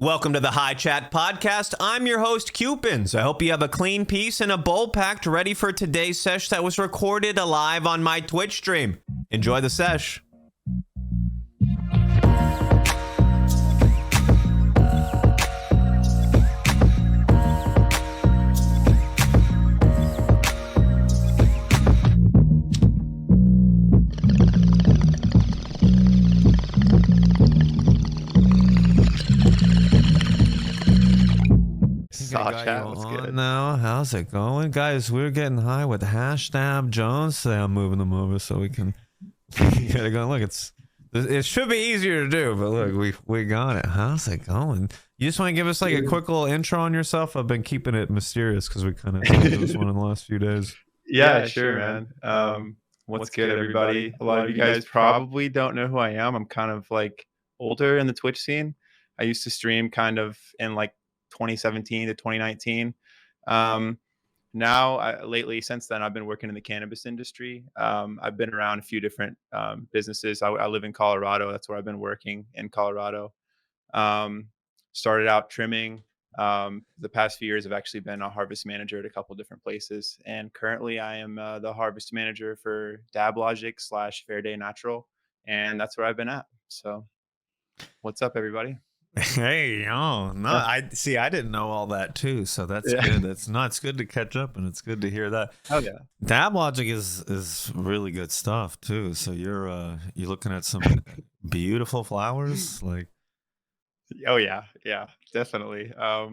Welcome to the High Chat Podcast. I'm your host, Cupins. I hope you have a clean piece and a bowl packed ready for today's sesh that was recorded live on my Twitch stream. Enjoy the sesh. Now, how's it going, guys? We're getting high with HashDabJones. Today I'm moving them over so we can get it going. Look, it should be easier to do, but look, we got it. How's it going? You just want to give us like a quick little intro on yourself? I've been keeping it mysterious because we kind of did this one in the last few days. Yeah, sure, man. What's good, everybody? A lot of you guys probably don't know who I am. I'm kind of like older in the Twitch scene. I used to stream kind of in like 2017 to 2019. Lately, since then, I've been working in the cannabis industry. I've been around a few different businesses. I live in Colorado. That's where I've been working in Colorado. Started out trimming. The past few years, I've actually been a harvest manager at a couple different places. And currently, I am the harvest manager for DabLogic / Fair Day Natural. And that's where I've been at. So what's up, everybody? Hey, oh no, I didn't know all that too, so that's good. It's good to catch up, and it's good to hear that. Oh yeah, DabLogic is really good stuff too. So you're looking at some beautiful flowers, like. Oh yeah, definitely. I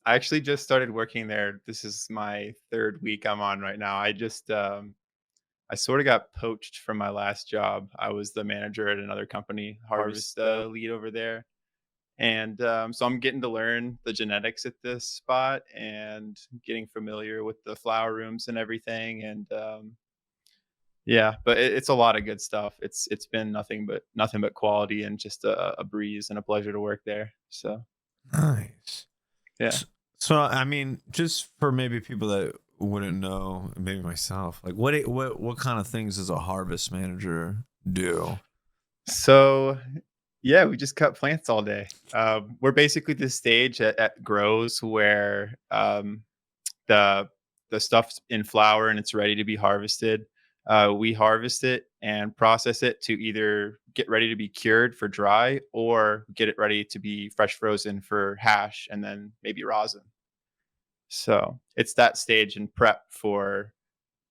actually just started working there. This is my third week I'm on right now. I sort of got poached from my last job. I was the manager at another company, harvest lead over there. And so I'm getting to learn the genetics at this spot and getting familiar with the flower rooms and everything. And but it's a lot of good stuff. It's been nothing but quality and just a breeze and a pleasure to work there. So nice. Yeah. So I mean, just for maybe people that wouldn't know, maybe myself, like what kind of things does a harvest manager do? So yeah, we just cut plants all day. We're basically the stage at grows where the stuff's in flower and it's ready to be harvested. We harvest it and process it to either get ready to be cured for dry or get it ready to be fresh frozen for hash and then maybe rosin. So it's that stage in prep for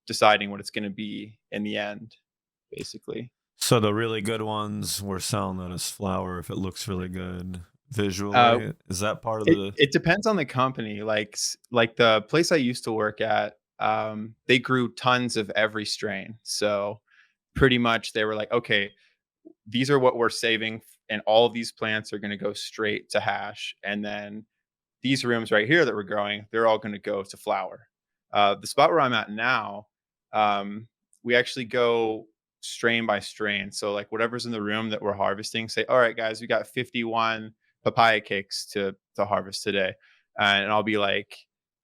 deciding what it's going to be in the end, basically. So the really good ones, we're selling that as flower if it looks really good visually. Is that part of It depends on the company. Like the place I used to work at, they grew tons of every strain. So pretty much they were like, okay, these are what we're saving, and all of these plants are going to go straight to hash. And then these rooms right here that we're growing, they're all going to go to flower. The spot where I'm at now, we actually go strain by strain. So like whatever's in the room that we're harvesting, say, all right, guys, we got 51 papaya cakes to harvest today. And I'll be like,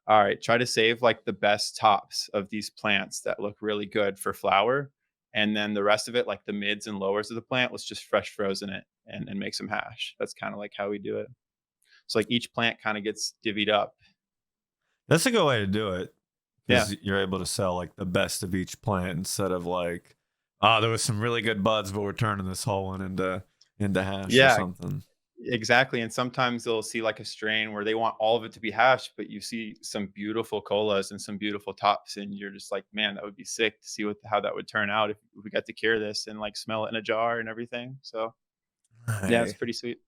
all right, try to save like the best tops of these plants that look really good for flower. And then the rest of it, like the mids and lowers of the plant, let's just fresh frozen it and make some hash. That's kind of like how we do it. So like each plant kind of gets divvied up. That's a good way to do it. Yeah. You're able to sell like the best of each plant instead of like, there was some really good buds, but we're turning this whole one into hash or something. Exactly. And sometimes they'll see like a strain where they want all of it to be hash, but you see some beautiful colas and some beautiful tops, and you're just like, man, that would be sick to see how that would turn out if we got to cure this and like smell it in a jar and everything. So yeah, it's pretty sweet.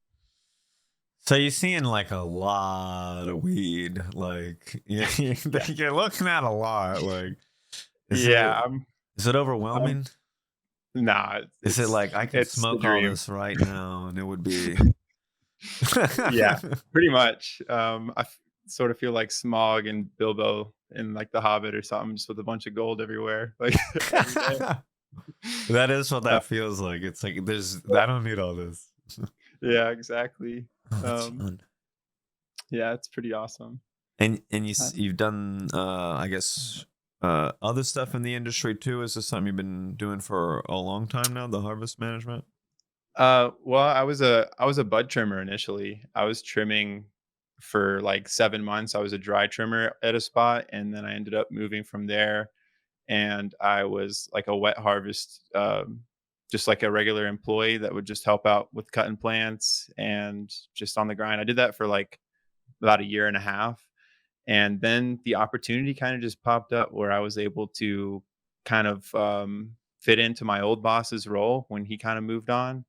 So you're seeing like a lot of weed, like you're looking at a lot. Like, is it overwhelming? Nah. Is it like I can smoke all this right now and it would be? Yeah, pretty much. I sort of feel like Smog and Bilbo in like The Hobbit or something, just with a bunch of gold everywhere. Like that is what that feels like. It's like I don't need all this. Yeah, exactly. Fun. Yeah, it's pretty awesome. And you've done I guess other stuff in the industry too. Is this something you've been doing for a long time now, the harvest management? Well, I was a bud trimmer initially. I was trimming for like 7 months. I was a dry trimmer at a spot, and then I ended up moving from there, and I was like a wet harvest, just like a regular employee that would just help out with cutting plants and just on the grind. I did that for like about a year and a half, and then the opportunity kind of just popped up where I was able to kind of fit into my old boss's role when he kind of moved on,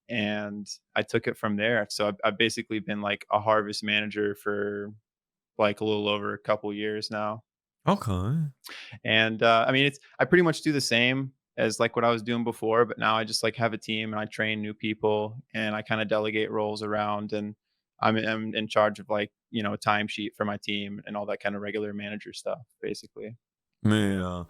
and I took it from there. So I've basically been like a harvest manager for like a little over a couple years now. Okay. And I mean, it's I pretty much do the same as like what I was doing before, but now I just like have a team and I train new people and I kind of delegate roles around, and I'm in charge of like a timesheet for my team and all that kind of regular manager stuff, basically. Yeah.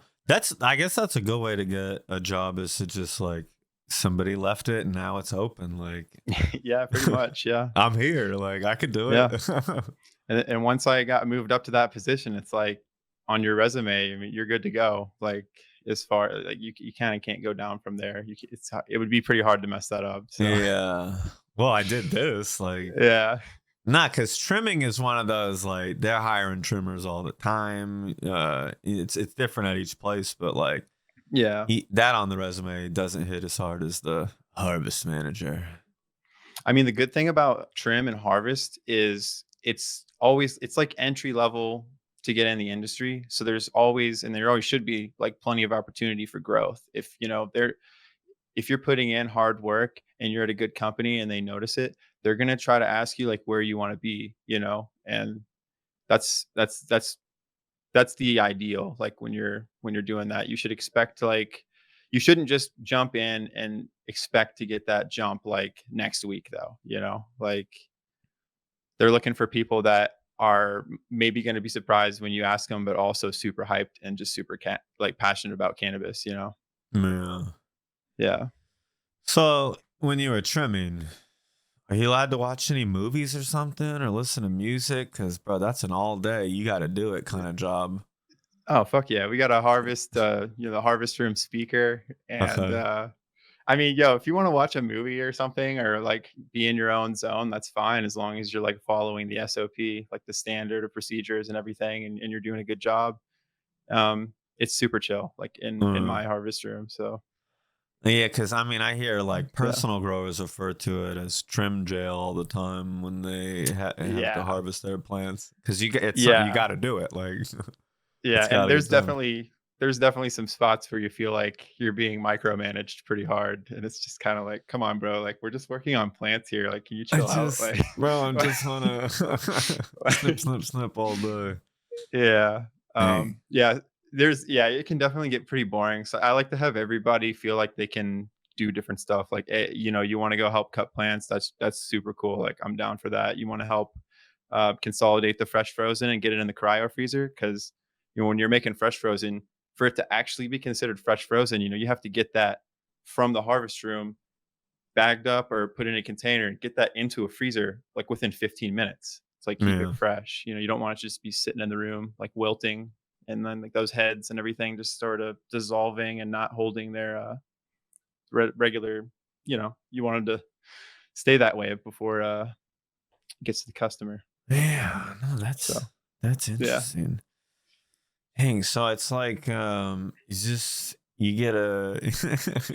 I guess that's a good way to get a job, is to just like somebody left it and now it's open. Like Yeah, pretty much. Yeah, I'm here. Like I could do yeah. it. And once I got moved up to that position, it's like on your resume, I mean, you're good to go. Like as far like you kind of can't go down from there. It would be pretty hard to mess that up. So Yeah. Well, I did this. Like yeah, not because trimming is one of those, like they're hiring trimmers all the time. It's different at each place, but like yeah. that on the resume doesn't hit as hard as the harvest manager. I mean, the good thing about trim and harvest is it's like entry level to get in the industry. So there's always and there always should be like plenty of opportunity for growth. If you're putting in hard work and you're at a good company and they notice it, they're gonna try to ask you like where you want to be. And that's the ideal. Like when you're doing that, you should expect to like you shouldn't just jump in and expect to get that jump like next week though. Like they're looking for people that are maybe going to be surprised when you ask them, but also super hyped and just super like passionate about cannabis. Yeah. Yeah. So when you were trimming, are you allowed to watch any movies or something or listen to music? Because, bro, that's an all day, you got to do it kind of job. Oh fuck yeah. We got a harvest, the harvest room speaker. And Okay. I mean, yo, if you want to watch a movie or something or like be in your own zone, that's fine as long as you're like following the SOP, like the standard of procedures and everything, and you're doing a good job. It's super chill, like in Uh, my harvest room. So yeah, because I mean, I hear like yeah, personal growers refer to it as trim jail all the time when they have to yeah, harvest their plants, because it's something you yeah, got to do it. Like yeah. it's got And to get done. there's definitely some spots where you feel like you're being micromanaged pretty hard, and it's just kind of like, come on, bro, like we're just working on plants here. Like, can you I chill out? just, Like, bro, I'm just wanna snip, snip, snip all day. yeah. Hey. Yeah, it can definitely get pretty boring. So I like to have everybody feel like they can do different stuff. Like, you want to go help cut plants. That's super cool. Like, I'm down for that. You want to help consolidate the fresh frozen and get it in the cryo freezer because when you're making fresh frozen, for it to actually be considered fresh frozen, you have to get that from the harvest room bagged up or put in a container and get that into a freezer like within 15 minutes. It's like keep it Yeah. fresh. You don't want it to just be sitting in the room like wilting and then like those heads and everything just sort of dissolving and not holding their regular, you want them to stay that way before it gets to the customer. Yeah, no, So, that's yeah. interesting. Dang, so it's like you get a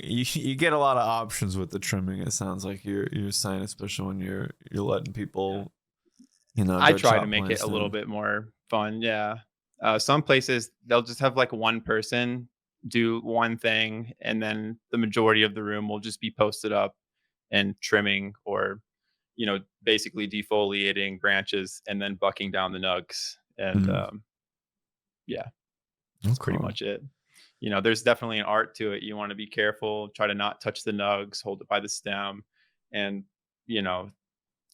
you get a lot of options with the trimming. It sounds like you're saying, especially when you're letting people I go try to chop make it plants a little down. bit more fun. Yeah. Some places they'll just have like one person do one thing, and then the majority of the room will just be posted up and trimming or, basically defoliating branches and then bucking down the nugs. And Mm, yeah, that's pretty okay. much it. There's definitely an art to it. You want to be careful, try to not touch the nugs, hold it by the stem, and, you know,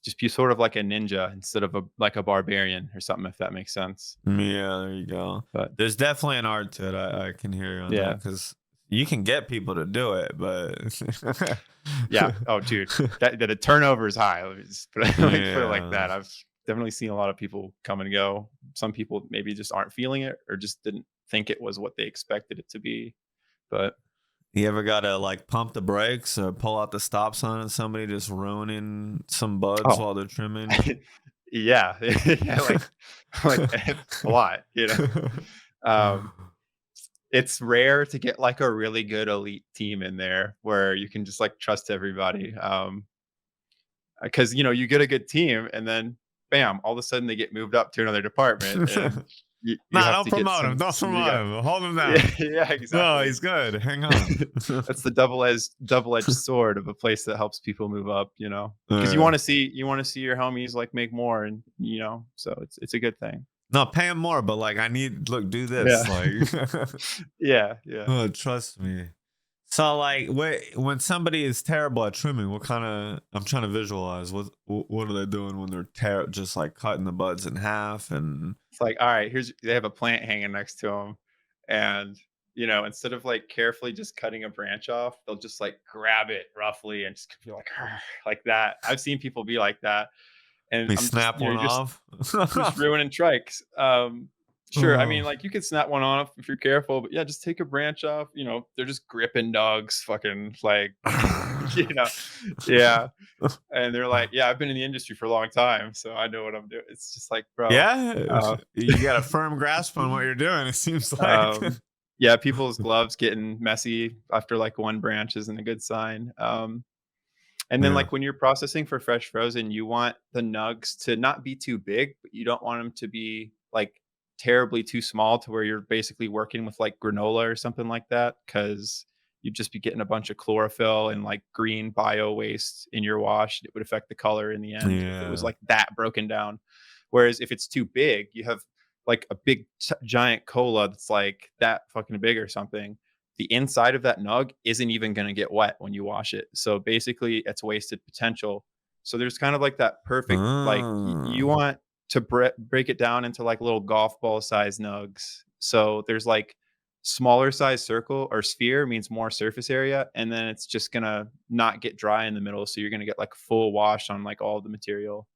just be sort of like a ninja instead of a barbarian or something, if that makes sense. Yeah, there you go. But There's definitely an art to it. I can hear you on that, yeah, because you can get people to do it, but yeah. Oh, dude, that the turnover is high. Let me put it like yeah. that. I've definitely seen a lot of people come and go. Some people maybe just aren't feeling it or just didn't think it was what they expected it to be. But You ever gotta like pump the brakes or pull out the stop sign and somebody just ruining some buds Oh, while they're trimming? yeah, yeah, like a lot, you know. Um, it's rare to get like a really good elite team in there where you can just like trust everybody. Because you know you get a good team and then bam, all of a sudden they get moved up to another department and you Nah, have don't to get promote him. Don't some new promote guy. him. Hold him Yeah, down. yeah, No, exactly. he's good. Hang on. That's the double-edged sword of a place that helps people move up, you know, because Yeah. you want to see your homies like make more, and you know, so it's a good thing. No, pay him more, but like I need look, do Yeah, this. Like yeah, yeah. oh, trust me. So like when somebody is terrible at trimming, what kind of I'm trying to visualize what are they doing when they're just like cutting the buds in half and It's like, all right, here's they have a plant hanging next to them, and you know, instead of like carefully just cutting a branch off, they'll just like grab it roughly and just be like, like that. I've seen people be like that, and they I'm just, snap you know, one off. you're just ruining trikes. Sure. I mean, Oh. like you could snap one off if you're careful, but yeah, just take a branch off. You know, they're just gripping dogs, fucking like, you know, yeah. And they're like, yeah, I've been in the industry for a long time, so I know what I'm doing. It's just like, bro, Yeah, uh, you got a firm grasp on what you're doing. It seems like. um, yeah, people's gloves getting messy after like one branch isn't a good sign. And then Yeah. like when you're processing for fresh frozen, you want the nugs to not be too big, but you don't want them to be like terribly too small to where you're basically working with like granola or something like that, because you'd just be getting a bunch of chlorophyll and like green bio waste in your wash. It would affect the color in the end if it was Yeah. like that broken down. Whereas if it's too big, you have like a big giant cola that's like that fucking big or something, the inside of that nug isn't even going to get wet when you wash it. So basically, it's wasted potential. So there's kind of like that perfect, like you Oh. want to break it down into like little golf ball size nugs. So there's like smaller size circle or sphere means more surface area, and then it's just gonna not get dry in the middle. So you're gonna get like full wash on like all the material.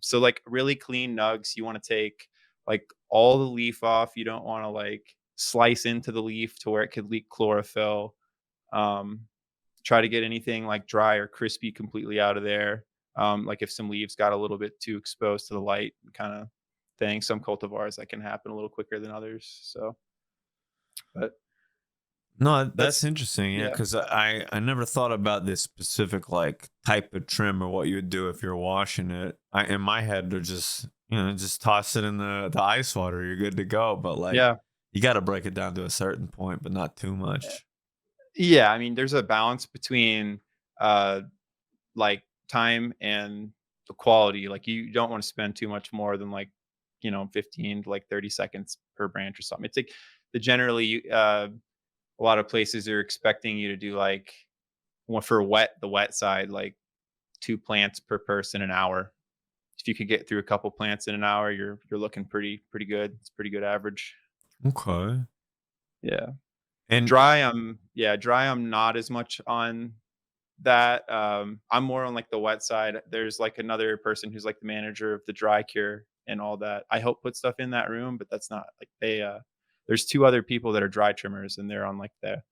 So like really clean nugs, you want to take like all the leaf off. You don't want to like slice into the leaf to where it could leak chlorophyll. Um, Try to get anything like dry or crispy completely out of there. Like if some leaves got a little bit too exposed to the light kind of thing. Some cultivars that can happen a little quicker than others. So, but No, that's that's interesting. Yeah, yeah. because I never thought about this specific like type of trim or what you would do if you're washing it. In my head, they're just just toss it in the ice water. You're good to go. But like Yeah. you got to break it down to a certain point, but not too Eh, much. yeah. I mean, there's a balance between uh like time and the quality. Like you don't want to spend too much more than like, you know, 15 to like 30 seconds per branch or something. It's like the generally a lot of places are expecting you to do like for the wet side, like 2 plants per person an hour. If you could get through a couple plants in an hour, you're looking pretty good. It's pretty good average. Okay. Yeah. And Dry I'm not as much on that. I'm more on like the wet side. There's like another person who's like the manager of the dry cure and all that. I help put stuff in that room, but that's not like there's two other people that are dry trimmers and they're on like the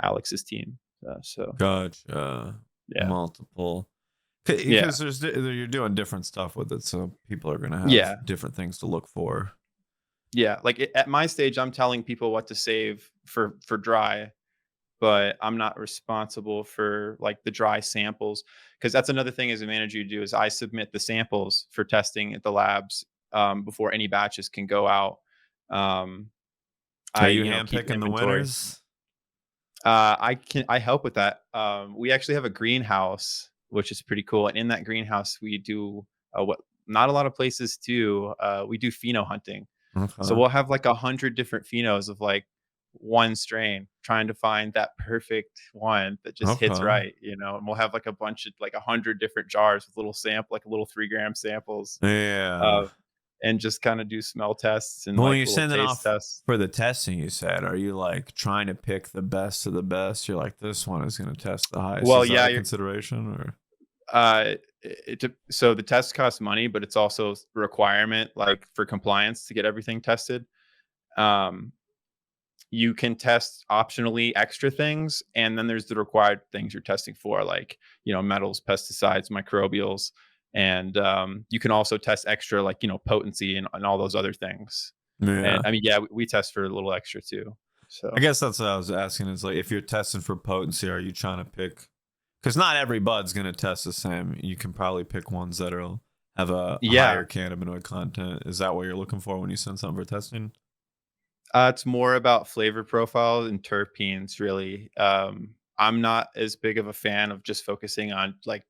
Alex's team. So gotcha. yeah. Multiple. Yeah. Because you're doing different stuff with it, so people are gonna have Yeah. different things to look for. Yeah. Like at my stage, I'm telling people what to save for dry, but I'm not responsible for like the dry samples, because that's another thing as a manager you do is I submit the samples for testing at the labs before any batches can go out. Um, Are I you keep handpicking the inventory. winners? I help with that. We actually have a greenhouse, which is pretty cool, and in that greenhouse we do what not a lot of places do. We do pheno hunting. So Okay. we'll have like 100 different phenos of like one strain, trying to find that perfect one that just hits Okay. right, you know. And we'll have like a bunch of like 100 different jars with little sample, like little 3 gram samples, Yeah. uh, and just kind of do smell tests and But when like you're little sending taste off tests. for the testing, you said, are you like trying to pick the best of the best? You're like, this one is going to test the highest. Well, Is that yeah, a consideration or? so the test costs money, but it's also a requirement like for compliance to get everything tested. Um, you can test optionally extra things, and then there's the required things you're testing for, like, metals, pesticides, microbials, and you can also test extra, like, potency and all those other things. And Yeah. I mean, yeah, we test for a little extra too. I So guess that's what I was asking is like, if you're testing for potency, are you trying to pick? Because not every bud's going to test the same. You can probably pick ones that will have a yeah, higher cannabinoid content. Is that what you're looking for when you send something for testing? it's more about flavor profile and terpenes, really. I'm not as big of a fan of just focusing on like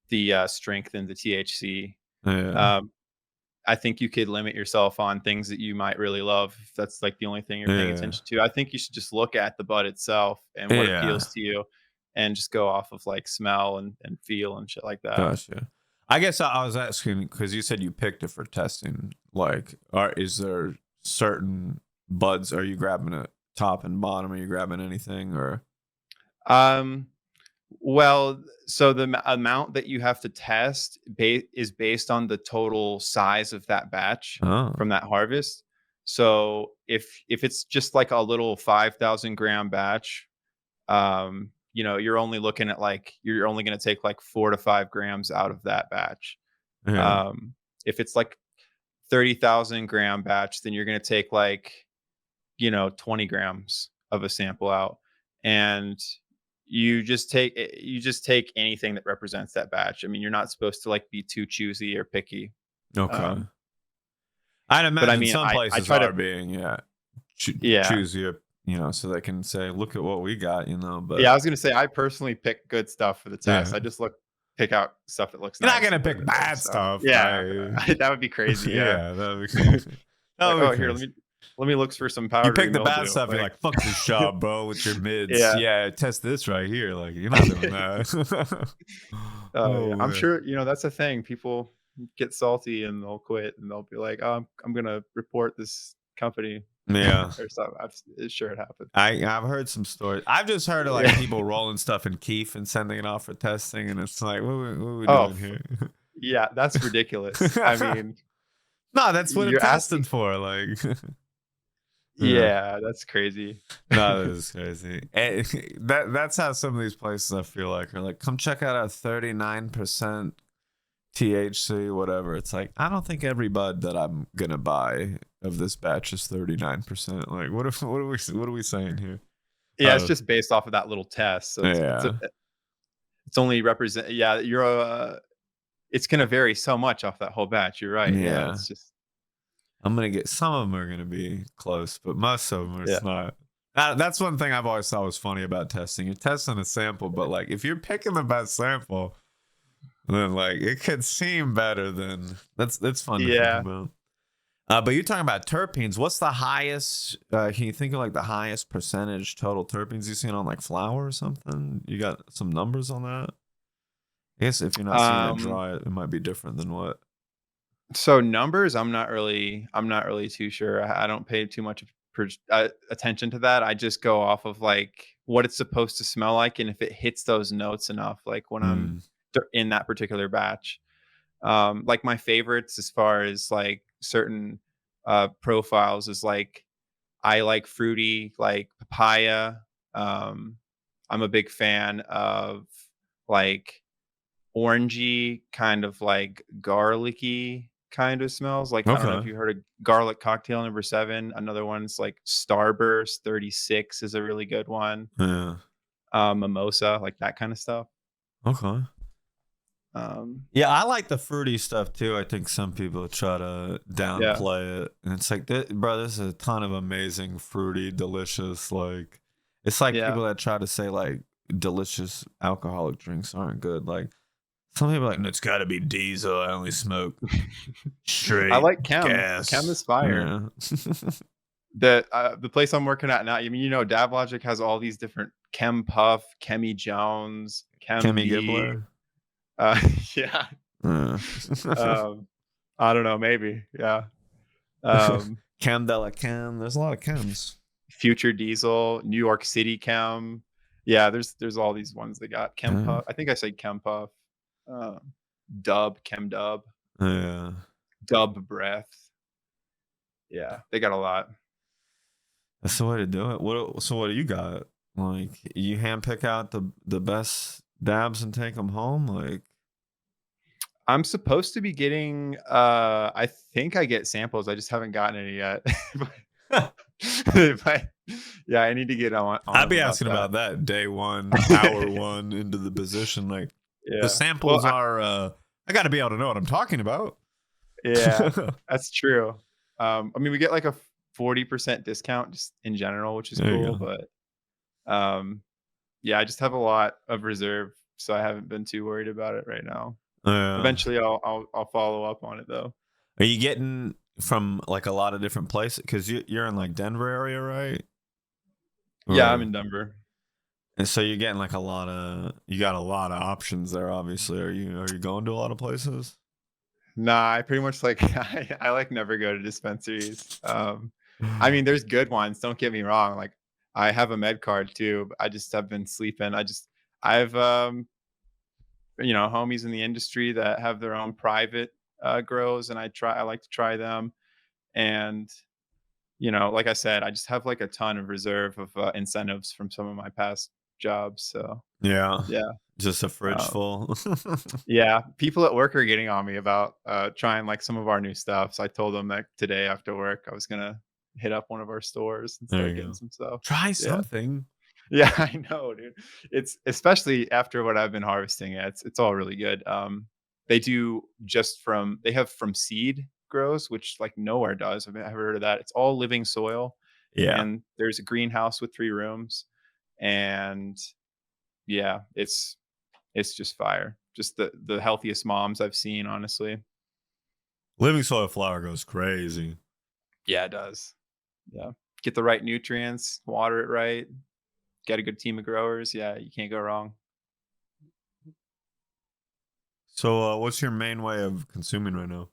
the strength and the THC. Yeah. Um, I think you could limit yourself on things that you might really love if that's like the only thing you're paying Yeah. attention to. I think you should just look at the bud itself and what Yeah. appeals to you, and just go off of like smell and feel and shit like that. Gotcha. I guess I was asking because you said you picked it for testing. Like, is there certain buds? Are you grabbing it top and bottom? Are you grabbing anything or? Um, well, so the amount that you have to test is based on the total size of that batch Oh, from that harvest. So if it's just like a little 5,000 gram batch, you're only looking at like you're only going to take like 4 to 5 grams out of that batch. yeah. Um, if it's like 30,000 gram batch, then you're going to take like 20 grams of a sample out, and you just take anything that represents that batch. I mean, you're not supposed to like be too choosy or picky. Okay. Um, I'd but I imagine mean, some I places try are to, being, yeah. choose your, so they can say, look at what we got, but Yeah, I was gonna say I personally pick good stuff for the test. yeah. I just pick out stuff that looks You're not nice going to and put it pick in there. bad So stuff, yeah, right? that would be crazy. Yeah. Yeah, that would be crazy. That Like, would oh, be here, crazy. let me look for some You powdery pick the bad mildew. stuff, you're Like, like, fuck this job, bro, with your mids. yeah. Yeah, test this right here. Like, you're not doing that. Yeah. Oh, I'm man. sure that's a thing. People get salty and they'll quit and they'll be like, "Oh, I'm gonna report this company," Yeah. or something. It's sure it happened. I've heard some stories. I've just heard of like Yeah. people rolling stuff in keef and sending it off for testing, and it's like, what are we Oh, doing here? yeah. That's ridiculous. I mean, No, that's what it's you're asking. tested for. Like, yeah, Yeah, that's crazy. no, that is crazy. That's how some of these places I feel like are like, come check out our 39% THC, whatever. It's like, I don't think every bud that I'm gonna buy of this batch is 39%. Like, what are we saying here? Yeah, it's Uh, just based off of that little test. So yeah, it's only represent. Yeah, it's gonna vary so much off that whole batch. You're right. Yeah, yeah. it's just I'm gonna get some of them are gonna be close, but most of them yeah. it's not. That's one thing I've always thought was funny about testing. You're testing a sample, but like if you're picking the best sample, then like it could seem better than that's fun to think Yeah. about. But you're talking about terpenes. What's the highest? Can you think of like the highest percentage total terpenes you've seen on like flower or something? You got some numbers on that? I guess if you're not seeing it Um. dry, it might be different than what. So numbers, I'm not really too sure. I don't pay too much attention to that. I just go off of like what it's supposed to smell like, and if it hits those notes enough, like when I'm Mm, in that particular batch. Like my favorites as far as like certain profiles is like I like fruity, like papaya. Um, I'm a big fan of like orangey, kind of like garlicky kind of smells. Like I don't know if okay. you heard of garlic cocktail number 7. Another one's like Starburst 36 is a really good one. Yeah. Mimosa, like that kind of stuff. Okay. Um, Yeah, I like the fruity stuff too. I think some people try to yeah, downplay it, and it's like, bro, this is a ton of amazing, fruity, delicious. Like, it's like yeah. people that try to say like delicious alcoholic drinks aren't good. Like, some people are like, no, it's got to be diesel. I only smoke I straight like Chem. Chem gas. is fire. Yeah. The place I'm working at now, I mean, DavLogic has all these different Chem Puff, Chemi Jones, Chem Kimmy B. Gibbler. Uh, yeah. Yeah. Um, I don't know, maybe. Yeah. Um, Chem de la Chem. There's a lot of chems. Future Diesel, New York City Chem. Yeah, there's all these ones they got. Chem Yeah. Puff. I think I said Chem Puff. Um, Dub, Chem Dub, Yeah. Dub Breath. Yeah, they got a lot. That's the way to do it. So what do you got? Like, you handpick out the best dabs and take them home? Like, I'm supposed to be getting, I think I get samples. I just haven't gotten any yet. But yeah, I need to get on I'd them be about asking that. about that day one, hour one into the position. Like, the Yeah. Well, samples are, I got to be able to know what I'm talking about. yeah, that's true. I mean, we get like a 40% discount just in general, which is There you cool, go. but um, yeah, I just have a lot of reserve, so I haven't been too worried about it right now. Uh, Eventually, I'll follow up on it though. are you getting from like a lot of different places? Because you're in like Denver area, right? Yeah, I'm Or in Denver. and so you're getting like you got a lot of options there. Obviously, are you going to a lot of places? Nah, I pretty much like I like never go to dispensaries. I mean, there's good ones. Don't get me wrong. Like I have a med card too, but I just have been sleeping. I've homies in the industry that have their own private grows, and I like to try them. And like I said, I just have like a ton of reserve of incentives from some of my past jobs. So Yeah, yeah. just a fridge Um, full. Yeah, people at work are getting on me about, trying, like, some of our new stuff, so I told them that today after work, I was gonna hit up one of our stores and There start you getting go. some stuff. Try Yeah. something. Yeah, I know, dude. It's especially after what I've been harvesting, yeah, it's all really good. They have from seed grows, which, like, nowhere does. I've heard of that. It's all living soil, Yeah. and there's a greenhouse with 3 rooms, and, yeah, it's just fire. Just the healthiest moms I've seen, honestly. Living soil flower goes crazy. Yeah, it does. Yeah. Get the right nutrients, water it right, get a good team of growers. Yeah, you can't go wrong. So, what's your main way of consuming right now?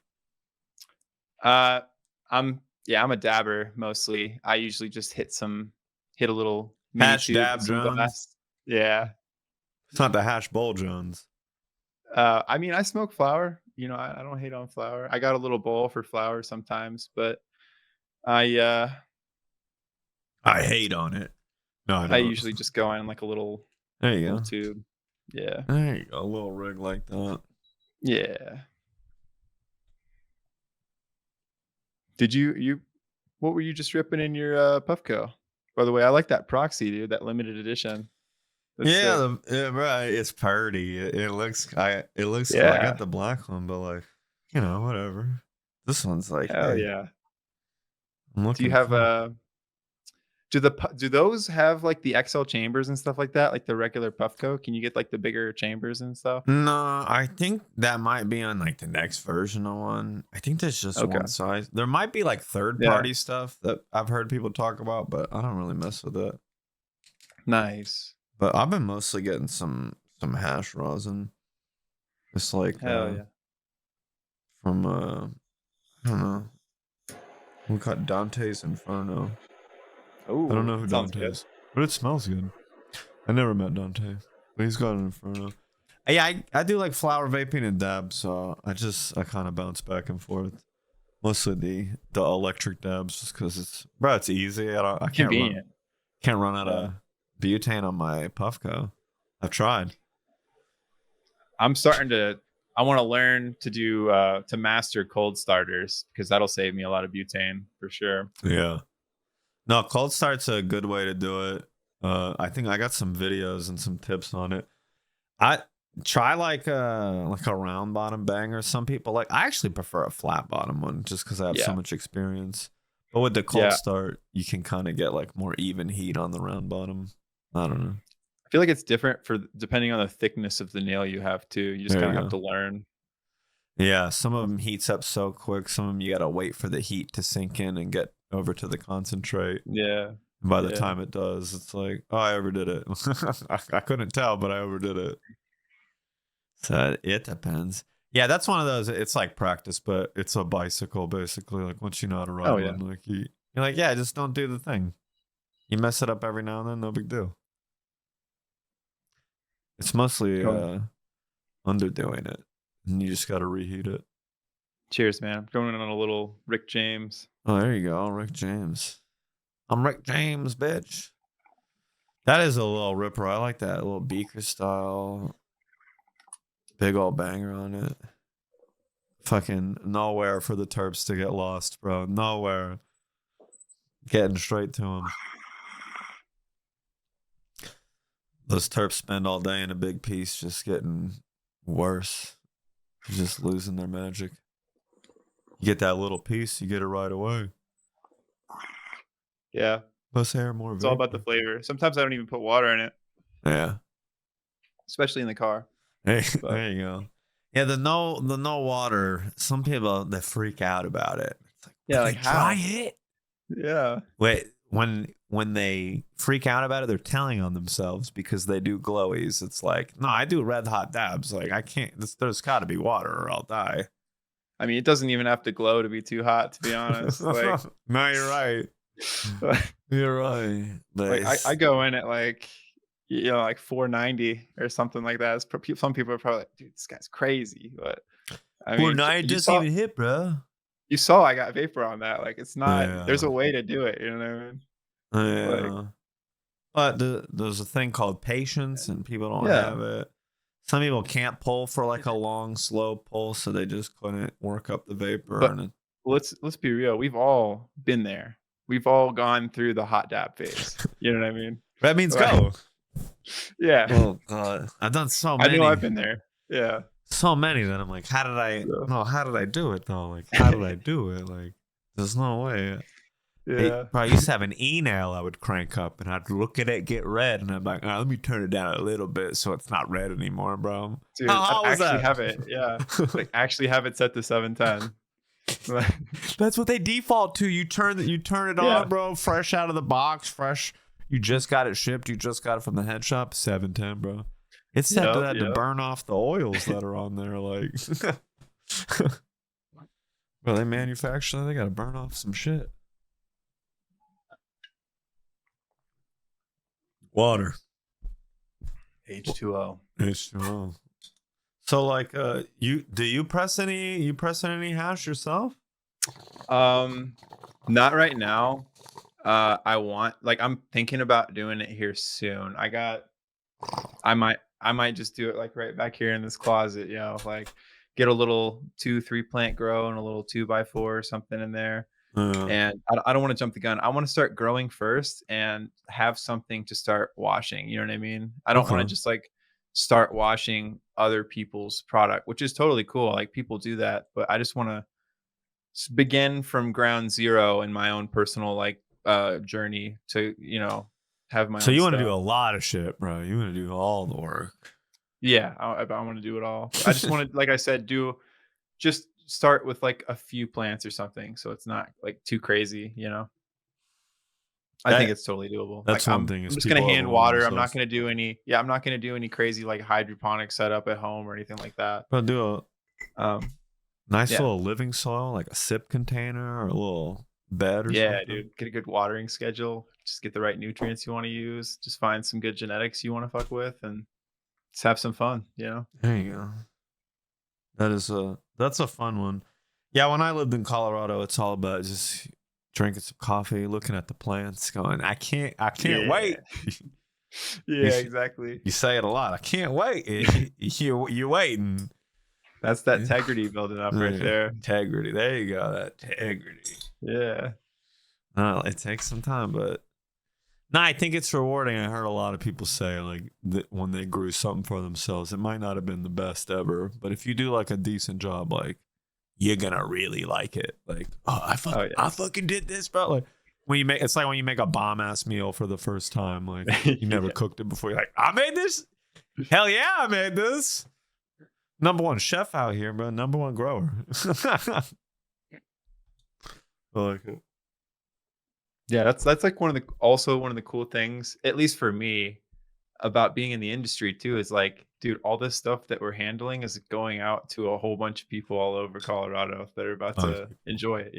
Uh I'm a dabber mostly. I usually just hit a little mini Hash tube with Dab some Jones. glass. Yeah. It's not the Hash Bowl Jones. I mean, I smoke flower. I don't hate on flower. I got a little bowl for flower sometimes, but I uh I hate on it. No, I I don't. usually just go in like a There you little go. tube. Yeah. There you go. A little rig like that. Yeah. Did you what were you just ripping in your Puffco? By the way, I like that proxy, dude, that limited edition. That's Yeah, sick. right. It's pretty. It looks cool. I got Yeah. the black one, but like, whatever. This one's like, Hell hey, yeah. I'm Do you looking have cool. do those have like the XL chambers and stuff like that? Like the regular Puffco? Can you get like the bigger chambers and stuff? No, I think that might be on like the next version of one. I think there's just Okay. one size. There might be like third Yeah. party stuff that I've heard people talk about, but I don't really mess with it. Nice. But I've been mostly getting some hash rosin. It's like Hell yeah. from I don't know. We got Dante's Inferno. I don't Ooh, know who that sounds Dante good. is, but it smells good. I never met Dante, but he's got an Inferno. Yeah, I do like flower vaping and dab, so I kind of bounce back and forth. Mostly the electric dabs, just because it's easy. I Convenient. can't run out Yeah. of butane on my Puffco. I've tried. I'm starting to I want to learn to master cold starters because that'll save me a lot of butane for sure. Yeah. No, cold start's a good way to do it. I think I got some videos and some tips on it. I try like a round bottom banger. Some people like. I actually prefer a flat bottom one just because I have so Yeah. much experience. But with the cold Yeah. start, you can kind of get like more even heat on the round bottom. I don't know. I feel like it's different for depending on the thickness of the nail you have too. You just There kind you of have go. to learn. Yeah, some of them heats up so quick. Some of them you gotta wait for the heat to sink in and get over to the concentrate. Yeah. And by the Yeah. time it does, it's like, oh, I overdid it. I couldn't tell, but I overdid it. So it depends. Yeah, that's one of those. It's like practice, but it's a bicycle basically. Like once you know how to Oh ride yeah. one, like you're like, yeah, just don't do the thing. You mess it up every now and then, no big deal. It's mostly Going. underdoing it, and you just got to reheat it. Cheers, man. Going on a little Rick James. Oh, there you go, Rick James. I'm Rick James, bitch. That is a little ripper. I like that little beaker style. Big old banger on it. Fucking nowhere for the Terps to get lost, bro. Nowhere. Getting straight to them. Those Terps spend all day in a big piece just getting worse. Just losing their magic. You get that little piece, you get it right away. Yeah. Less air, more It's all about the vapor. flavor. Sometimes I don't even put water in it, Yeah. especially in the car. Hey, But there you go. Yeah, the no water. Some people they freak out about it. It's like, yeah, "We like can how? try it. Yeah. Wait, when they freak out about it, they're telling on themselves because they do glowies. It's like, no, I do red hot dabs. Like I can't. There's got to be water or I'll die. I mean, it doesn't even have to glow to be too hot, to be honest. Like, No, you're right. You're right. But like I go in at like, like 490 or something like that. Some people are probably like, dude, this guy's crazy. But I poor mean, night you doesn't saw even hit, bro. I got vapor on that. Like, it's not. There's Yeah. a way to do it. You know what I mean? Like, Yeah. But there's a thing called patience, and people don't yeah. have it. Some people can't pull for like a long, slow pull, so they just couldn't work up the vapor. But And let's be real. We've all been there. We've all gone through the hot dab phase. You know what I mean? that means Like, go. yeah. Oh God, I've done so I know many, I've been there. Yeah. so many that I'm like, how did I? So, No, how did I do it though? Like, how did I do it? Like, there's no way. yeah. Bro, I used to have an e-nail I would crank up, and I'd look at it get red, and I'm like, all right, let me turn it down a little bit so it's not red anymore, bro. Dude, How I'd hot was actually that? have it. Yeah. Like actually have it set to 710. That's what they default to. You turn it Yeah. on, bro. Fresh out of the box, fresh. You just got it shipped. You just got it from the head shop. 710, bro. It's set to Yep, that to yep. burn off the oils that are on there. Like, well, they manufacture. They got to burn off some shit. Water. H2O. H2O. So, like, you pressing any hash yourself? Not right now. I'm thinking about doing it here soon. I might just do it like right back here in this closet, like get a little 2-3 plant grow and a little 2x4 or something in there. And I don't want to jump the gun. I want to start growing first and have something to start washing. You know what I mean? I don't want to Okay. just like start washing other people's product, which is totally cool. Like people do that, but I just want to begin from ground zero in my own personal journey to have my So own you want to do stuff. a lot of shit, bro. You want to do all the work. Yeah, I want to do it all. I just want to, like I said, just start with like a few plants or something, so it's not like too crazy. I think That it's totally doable. Like that's one thing I'm is just gonna people hand overwhelm water. I'm not themselves. gonna do any. Yeah, I'm not gonna do any crazy like hydroponic setup at home or anything like that. But do a Um, nice yeah, little living soil, like a sip container or a little bed or yeah, something. dude. Get a good watering schedule. Just get the right nutrients you want to use. Just find some good genetics you want to fuck with, and just have some fun. There you go. That's a fun one. Yeah, when I lived in Colorado, it's all about just drinking some coffee, looking at the plants, going, I can't Yeah, wait. yeah, exactly. You say it a lot. I can't wait. You waiting. That's that integrity building up right there. Integrity. There you go. That integrity. Yeah. No, it takes some time, but no, I think it's rewarding. I heard a lot of people say like that when they grew something for themselves, it might not have been the best ever, but if you do like a decent job, like you're gonna really like it. Like, I fucking did this, bro. Like it's like when you make a bomb ass meal for the first time. Like you never Yeah. cooked it before. You're like, I made this. Hell yeah, I made this. Number one chef out here, bro. Number one grower. I like it. Yeah, that's like one of the cool things, at least for me, about being in the industry too, is like, dude, all this stuff that we're handling is going out to a whole bunch of people all over Colorado that are about to enjoy it.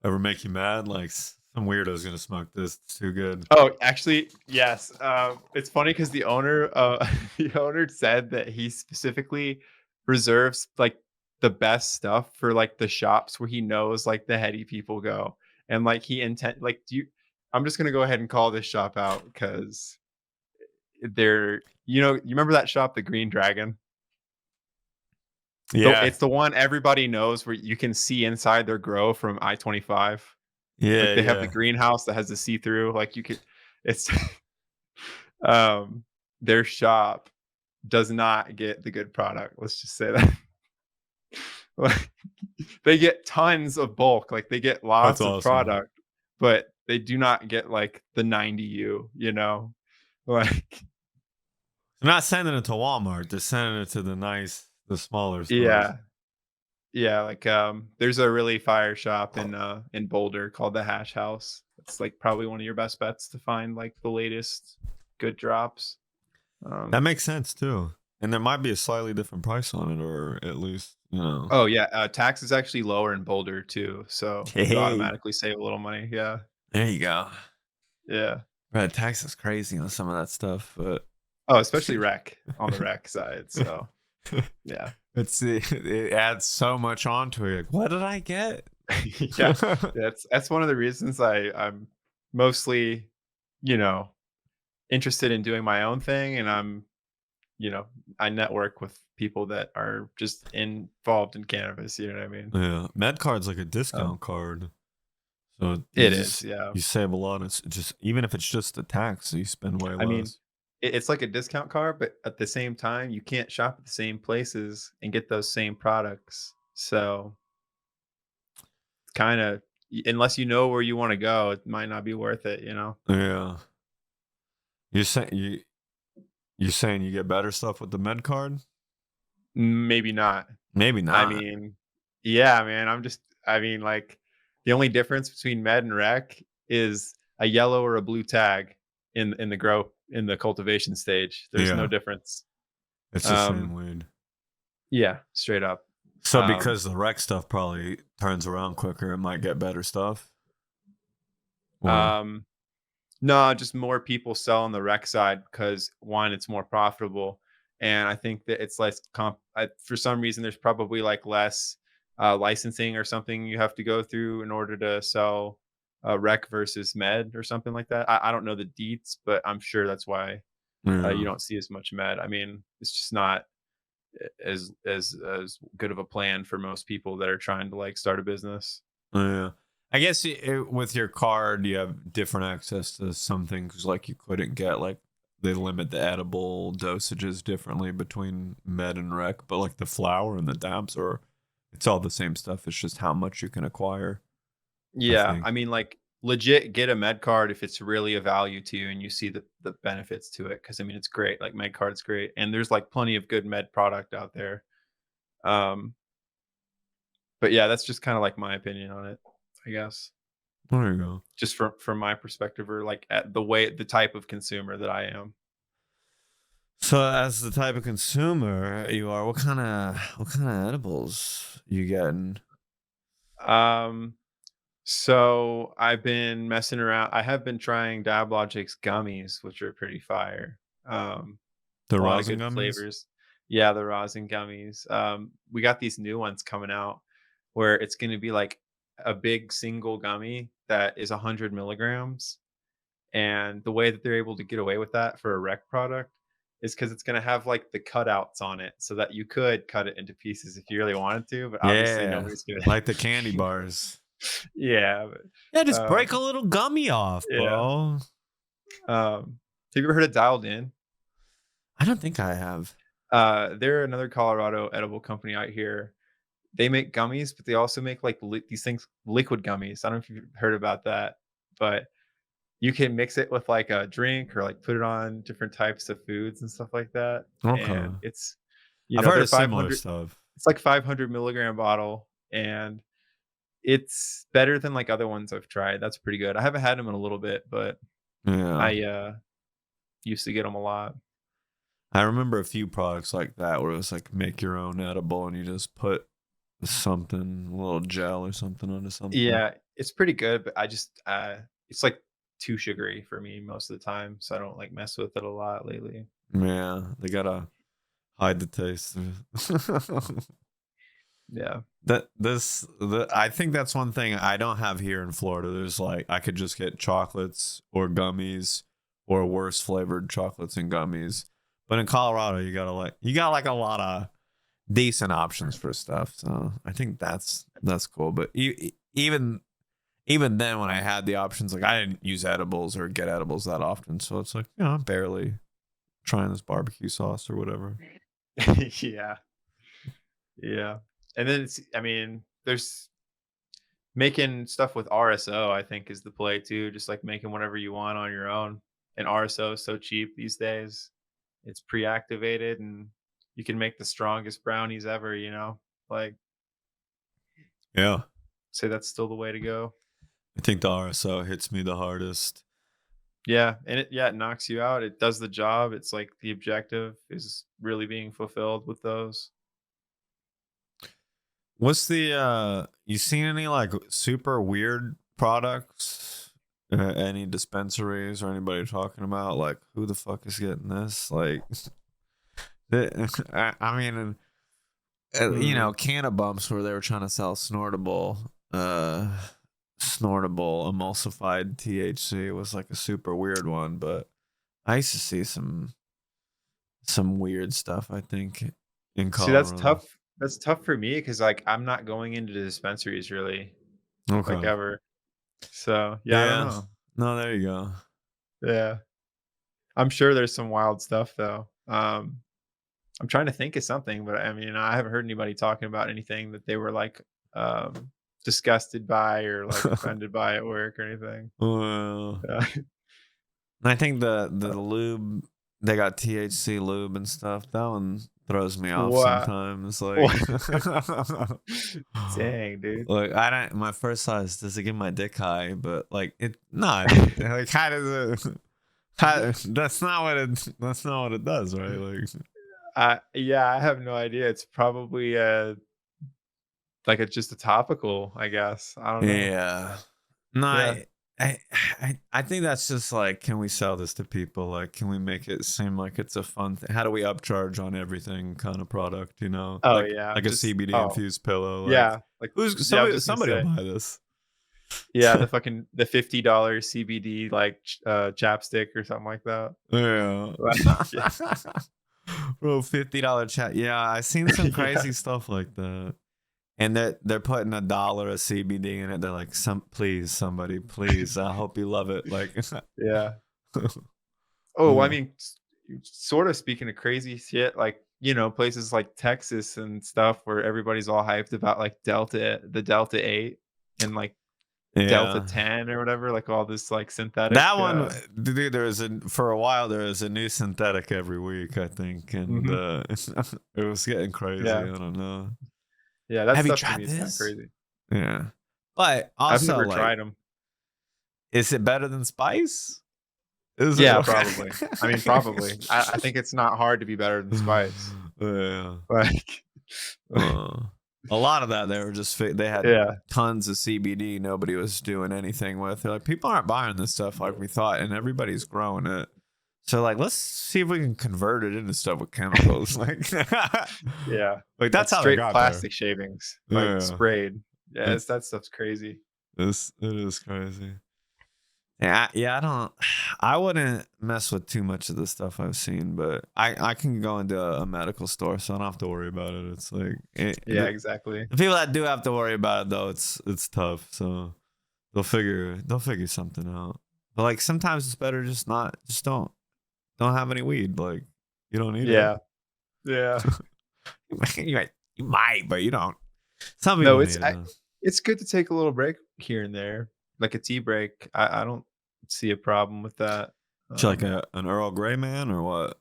Ever make you mad? Like some weirdo's gonna smoke this. It's too good. Oh, actually, yes. It's funny because the owner, the owner said that he specifically reserves like the best stuff for like the shops where he knows like the heady people go, and like do you I'm just gonna go ahead and call this shop out because they're you remember that shop, the Green Dragon? Yeah. It's the one everybody knows where you can see inside their grow from I-25. Like Yeah, they have the yeah. greenhouse that has the see-through, like you could it's um their shop does not get the good product. Let's just say that. Like, they get tons of bulk, like they get That's lots of awesome. product, but they do not get like the 90U, you know? Like, They're not sending it to Walmart. They're sending it to the smaller stores. yeah. Yeah, like there's a really fire shop in Boulder called the Hash House. It's like probably one of your best bets to find like the latest good drops. That Um makes sense too. And there might be a slightly different price on it, or at least, oh yeah, tax is actually lower in Boulder too, so you Hey, automatically save a little money. Yeah. there you go. Yeah. Right, tax is crazy on some of that stuff, but Oh, especially rec on the rec side. So yeah. it adds so much onto it. Like, what did I get? Yeah. That's one of the reasons I'm mostly, you know, interested in doing my own thing, and you know, I network with people that are just involved in cannabis, you know what I mean? Yeah, med card's like a Um, discount card, so it is, yeah. you save a lot. It's just even if it's just the tax, you spend way I mean, less. it's like a discount card, but at the same time, you can't shop at the same places and get those same products. So it's kind of, unless you know where you want to go, it might not be worth it, you know? Yeah, you say you saying you get better stuff with the med card? Maybe not. Maybe I not. mean, yeah, man. I mean, like, the only difference between med and rec is a yellow or a blue tag in the grow in the cultivation stage. There's no Yeah, difference. it's the same Um, weed. yeah, straight up. So Um, because the rec stuff probably turns around quicker, it might get better stuff. Or um, no, just more people sell on the rec side because one, it's more profitable, and I think that it's less for some reason, there's probably like less licensing or something you have to go through in order to sell rec versus med or something like that. I don't know the deets, but I'm sure that's why you yeah, don't see as much med. I mean, it's just not as good of a plan for most people that are trying to like start a business. yeah. I guess with your card, you have different access to some things like you couldn't get. Like they limit the edible dosages differently between med and rec, but like the flower and the dabs are, it's all the same stuff. It's just how much you can acquire. I Yeah, think. I mean, like, legit get a med card if it's really a value to you and you see the benefits to it. Because I mean, it's great. Like, med card's great, and there's like plenty of good med product out there. Um, but yeah, that's just kind of like my opinion on it, I guess. There you go. Just from my perspective, or like at the type of consumer that I am. So, as the type of consumer you are, what kind of edibles you getting? Um, so I've been messing around. I have been trying Dab Logic's gummies, which are pretty fire. The A lot of rosin good gummies? flavors. Yeah, the rosin gummies. We got these new ones coming out where it's going to be like a big single gummy that is 100 milligrams. And the way that they're able to get away with that for a rec product is because it's going to have like the cutouts on it so that you could cut it into pieces if you really wanted to. But obviously, Yeah, nobody's going like the candy to. bars. Yeah. Yeah, But, just break a little gummy off, yeah. bro. Have you ever heard of Dialed In? I don't think I have. They're another Colorado edible company out here. They make gummies, but they also make like these things liquid gummies. I don't know if you've heard about that, but you can mix it with like a drink or like put it on different types of foods and stuff like that. Okay, And it's I've heard they're of similar 500. stuff. It's like 500 milligram bottle, and it's better than like other ones I've tried. That's pretty good. I haven't had them in a little bit, but Yeah, I used to get them a lot. I remember a few products like that where it was like make your own edible and you just put something, a little gel or something onto something. Yeah, it's pretty good, but I just it's like too sugary for me most of the time, so I don't like mess with it a lot lately. Yeah, they gotta hide the taste. Yeah. I think that's one thing I don't have here in Florida. There's like I could just get chocolates or gummies or worse flavored chocolates and gummies. But in Colorado, you got like a lot of decent options for stuff. So I think that's cool. But even then, when I had the options, like I didn't use edibles or get edibles that often. So it's like, I'm barely trying this barbecue sauce or whatever. Yeah. Yeah. And then I mean, there's making stuff with RSO, I think is the play too. Just like making whatever you want on your own. And RSO is so cheap these days. It's pre-activated and you can make the strongest brownies ever, Like, Yeah. say that's still the way to go. I think the RSO hits me the hardest. Yeah, and it knocks you out. It does the job. It's like the objective is really being fulfilled with those. What's the you seen any like super weird products? Any dispensaries or anybody talking about like who the fuck is getting this? Like, I mean, can of bumps where they were trying to sell snortable emulsified THC was like a super weird one, but I used to see some weird stuff, I think, in See, Colorado. that's tough. That's tough for me because like I'm not going into dispensaries really, like Okay. ever. So yeah, I don't know. No, there you go. Yeah, I'm sure there's some wild stuff though. I'm trying to think of something, but I mean, I haven't heard anybody talking about anything that they were like disgusted by or like offended by at work or anything. Well, Yeah. I think the lube, they got THC lube and stuff. That one throws me off What? sometimes. Like, Dang, dude. like I don't. My first thought is, does it get my dick high? But like like how does it? That's not what it. That's not what it does, right? Like, Yeah, I have no idea. It's probably like it's just a topical, I guess. I don't know. yeah. No, Yeah. I think that's just like, can we sell this to people? Like, can we make it seem like it's a fun thing? How do we upcharge on everything kind of product? Oh like, yeah. like Just a CBD infused pillow. Like, yeah. Like who's yeah, I was just somebody gonna will say. buy this? Yeah, the $50 CBD like chapstick or something like that. Yeah. Like, yeah. Bro, $50 chat. Yeah, I've seen some crazy Yeah. stuff like that. And they're putting $1 of CBD in it. They're like, somebody, please. I hope you love it. Like, Yeah. Oh, I yeah. mean, sort of speaking of crazy shit, like, places like Texas and stuff where everybody's all hyped about like the Delta 8 and like Delta 10 or whatever, like all this like synthetic. That one, dude, for a while there was a new synthetic every week, I think, and Mhm. it was getting crazy. Yeah. I don't know. Yeah, that Have you stuff to tried me is kind of this? crazy. Yeah, but I've also never like, tried them. is it better than Spice? Is Yeah, it? probably. I mean, probably. I think it's not hard to be better than Spice. Yeah. Like, A lot of that they were just they had yeah, tons of CBD nobody was doing anything with. They're like, people aren't buying this stuff like we thought, and everybody's growing it. So like, let's see if we can convert it into stuff with chemicals. Like, yeah. like that's Like how they straight got plastic shavings, like there. sprayed. Yeah, Yeah, that stuff's crazy. it is crazy. Yeah, I wouldn't mess with too much of the stuff I've seen, but I can go into a medical store, so I don't have to worry about it. It's like, Yeah, exactly. the people that do have to worry about it though, it's tough. So they'll figure something out. But like sometimes it's better just don't have any weed. Like you don't need Yeah, yeah. it. You might, but you don't. Some people No, need it. Though. it's good to take a little break here and there, like a tea break. I don't see a problem with that. You like an Earl Grey man or what?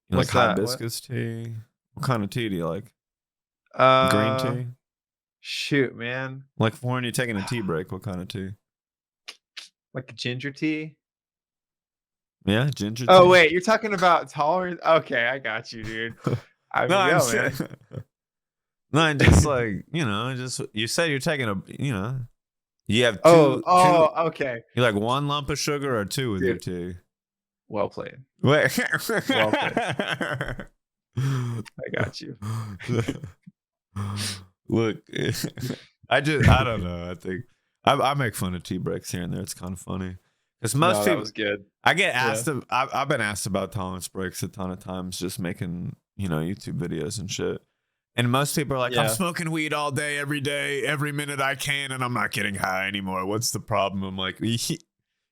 You like What's that? What? hibiscus tea? What kind of tea do you like? Green Uh, tea? shoot, man. Like for when you're taking a tea break, what kind of tea? Like ginger tea. Yeah, ginger tea. Oh wait, you're talking about tolerance? Okay, I got you, dude. I mean, No, I'm yo, man. saying. No, just like, just you said you're taking you have two. Okay. You like one lump of sugar or two with your tea? Well played. Wait. Well played. I got you. Look, I don't know. I think I make fun of tea breaks here and there. It's kind of funny because No, most that people, was good. I get Yeah. asked. I've been asked about tolerance breaks a ton of times, just making YouTube videos and shit. And most people are like, "I'm Yeah. smoking weed all day, every minute I can, and I'm not getting high anymore. What's the problem?" I'm like, "You just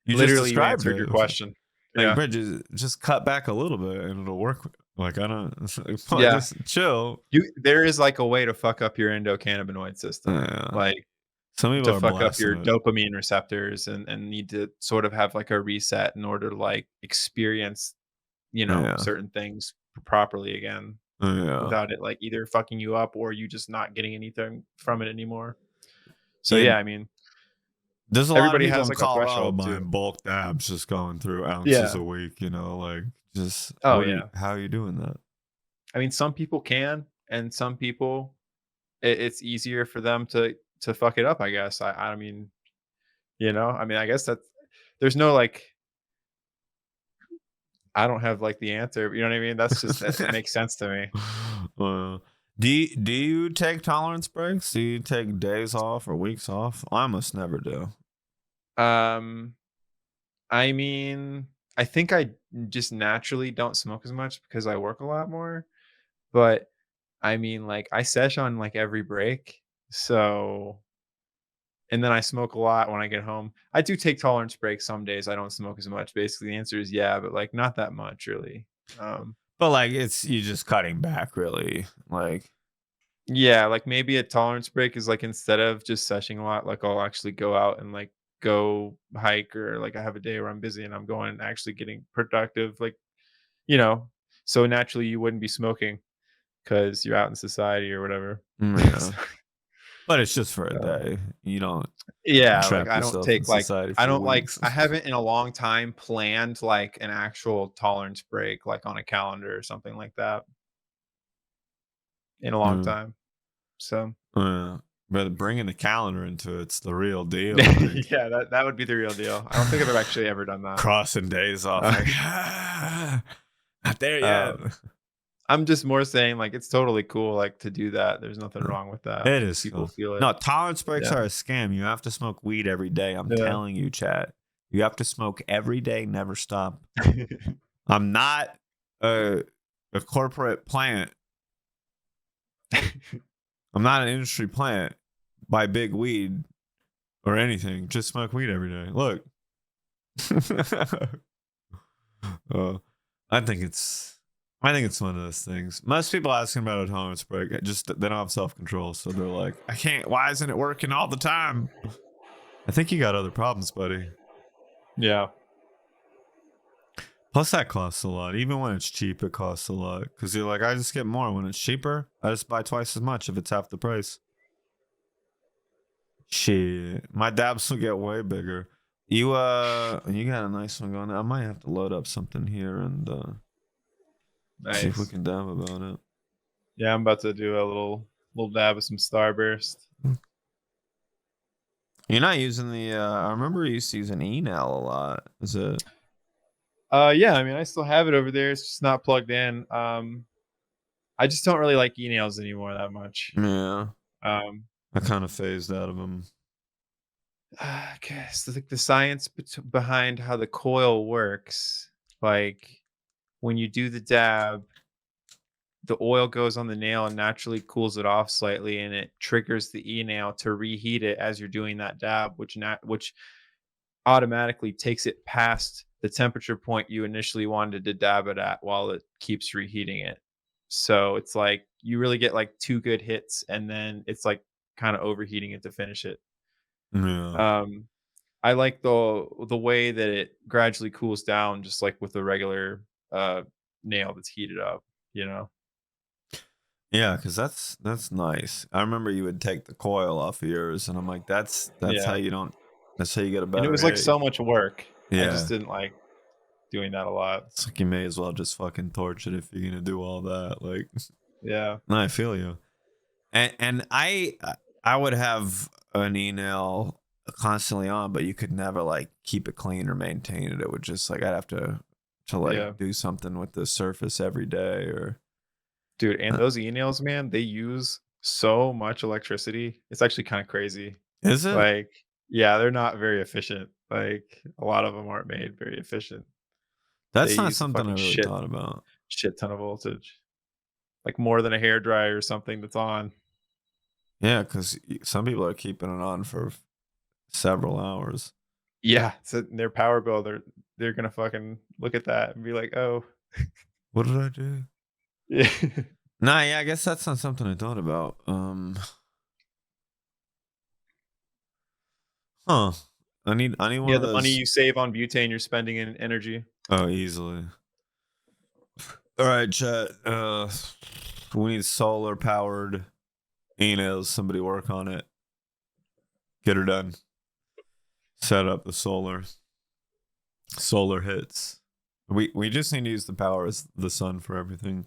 Literally, you described answered it. your question. Like, Yeah. bro, just cut back a little bit, and it'll work. Like, I don't Yeah. just chill." There is like a way to fuck up your endocannabinoid system. Yeah. Like Some people to are fuck up blasting your it. dopamine receptors and need to sort of have like a reset in order to like experience, Yeah. certain things properly again Yeah. without it like either fucking you up or you just not getting anything from it anymore. So Yeah. yeah, I mean, There's a lot of everybody people has in like a Colorado threshold too. buying bulk dabs, just going through ounces Yeah. a week, like just Oh yeah. how are you doing that? I mean, some people can, and some people it's easier for them to fuck it up. I guess. I mean, I mean, I guess that's there's no like I don't have like the answer. You know what I mean? That's just that it makes sense to me. uh, do you take tolerance breaks? Do you take days off or weeks off? I almost never do. Um, I mean, I think I just naturally don't smoke as much because I work a lot more. But I mean, like I sesh on like every break, so and then I smoke a lot when I get home. I do take tolerance breaks some days. I don't smoke as much. Basically, the answer is yeah, but like not that much really. But like it's you just cutting back really. Like Yeah, like maybe a tolerance break is like instead of just seshing a lot, like I'll actually go out and like go hike or like I have a day where I'm busy and I'm going and actually getting productive, like, you know, so naturally you wouldn't be smoking because you're out in society or whatever. yeah. So, But it's just for a uh, day. You don't yeah, like trap I don't yourself in take like, society I for don't like, weeks. I haven't in a long time planned like an actual tolerance break, like on a calendar or something like that in a long Mm. time. So, But bringing the calendar into it's the real deal. Like yeah, that would be the real deal. I don't think I've actually ever done that. crossing days off. Uh, Like not there yet. I'm just more saying like it's totally cool like to do that. There's nothing wrong with that It if is people cool. feel it. No, tolerance breaks Yeah. are a scam. You have to smoke weed every day. I'm Yeah. telling you, chat. You have to smoke every day, never stop. I'm not a corporate plant. I'm not an industry plant. Buy big weed or anything. Just smoke weed every day. Look. uh, I think it's one of those things. Most people asking about a tolerance break, just they don't have self control, so they're like, I can't. Why isn't it working all the time? I think you got other problems, buddy. Yeah. Plus, that costs a lot. Even when it's cheap, it costs a lot. Because you're like, I just get more. When it's cheaper, I just buy twice as much if it's half the price. Shit. My dabs will get way bigger. You got a nice one going. I might have to load up something here and see if we Nice. can dab about it. Yeah, I'm about to do a little dab of some Starburst. You're not using the I remember you used to use an e-nail a lot. Is it? Yeah, I mean I still have it over there. It's just not plugged in. I just don't really like e-nails anymore that much. Yeah. Um I kind of phased out of them. I guess like the science behind how the coil works, like when you do the dab, the oil goes on the nail and naturally cools it off slightly, and it triggers the e-nail to reheat it as you're doing that dab, which automatically takes it past the temperature point you initially wanted to dab it at while it keeps reheating it. So it's like you really get like two good hits, and then it's like kind of overheating it to finish it. Yeah. Um, I like the way that it gradually cools down, just like with a regular nail that's heated up. You know. Yeah, because that's nice. I remember you would take the coil off of yours, and I'm like, that's how Yeah. you don't. That's how you get a And it better was like hit. so much work. I just Yeah, didn't like doing that a lot. it's like you may as well just fucking torch it if you're gonna do all that. Like, Yeah. no, I feel you. And I would have an e-nail constantly on, but you could never like keep it clean or maintain it. It would just like I'd have to Yeah. like do something with the surface every day or Dude, and uh, those e-nails, man, they use so much electricity. It's actually kind of crazy. Is it? Like, yeah, they're not very efficient. Like, a lot of them aren't made very efficient. They That's not use a something I fucking really thought about. shit ton of voltage, like more than a hair dryer or something that's on. Yeah, because some people are keeping it on for several hours. Yeah, so their power bill, they're gonna fucking look at that and be like, "Oh, What did I do? yeah, Nah, yeah, I guess that's not something I thought about. Huh. I need one yeah." of The money those. you save on butane, you're spending in energy. Oh, easily. All right, chat. We need solar powered emails. Somebody work on it. Get her done. Set up the solar hits. We just need to use the power of the sun for everything.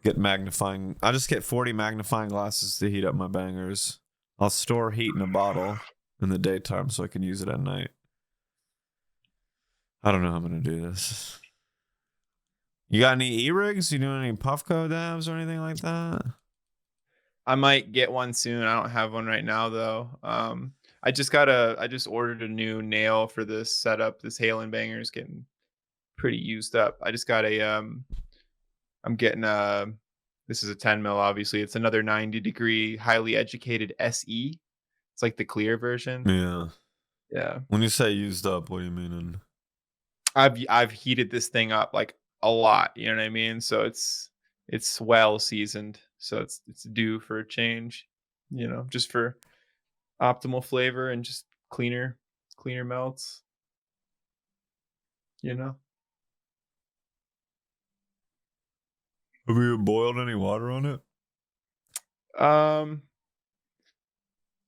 Get magnifying. I just get 40 magnifying glasses to heat up my bangers. I'll store heat in a bottle in the daytime so I can use it at night. I don't know how I'm gonna do this. You got any e-rigs? You doing any Puffco dabs or anything like that? I might get one soon. I don't have one right now though. I just ordered a new nail for this setup. This Halen banger is getting pretty used up. I just got I'm getting this is a 10 mil, obviously. It's another 90-degree highly educated SE. It's like the clear version. Yeah. Yeah. When you say used up, what do you mean? I've heated this thing up like a lot, you know what I mean? So it's well seasoned. So it's due for a change, just for optimal flavor and just cleaner melts, you know. Have you boiled any water on it? Um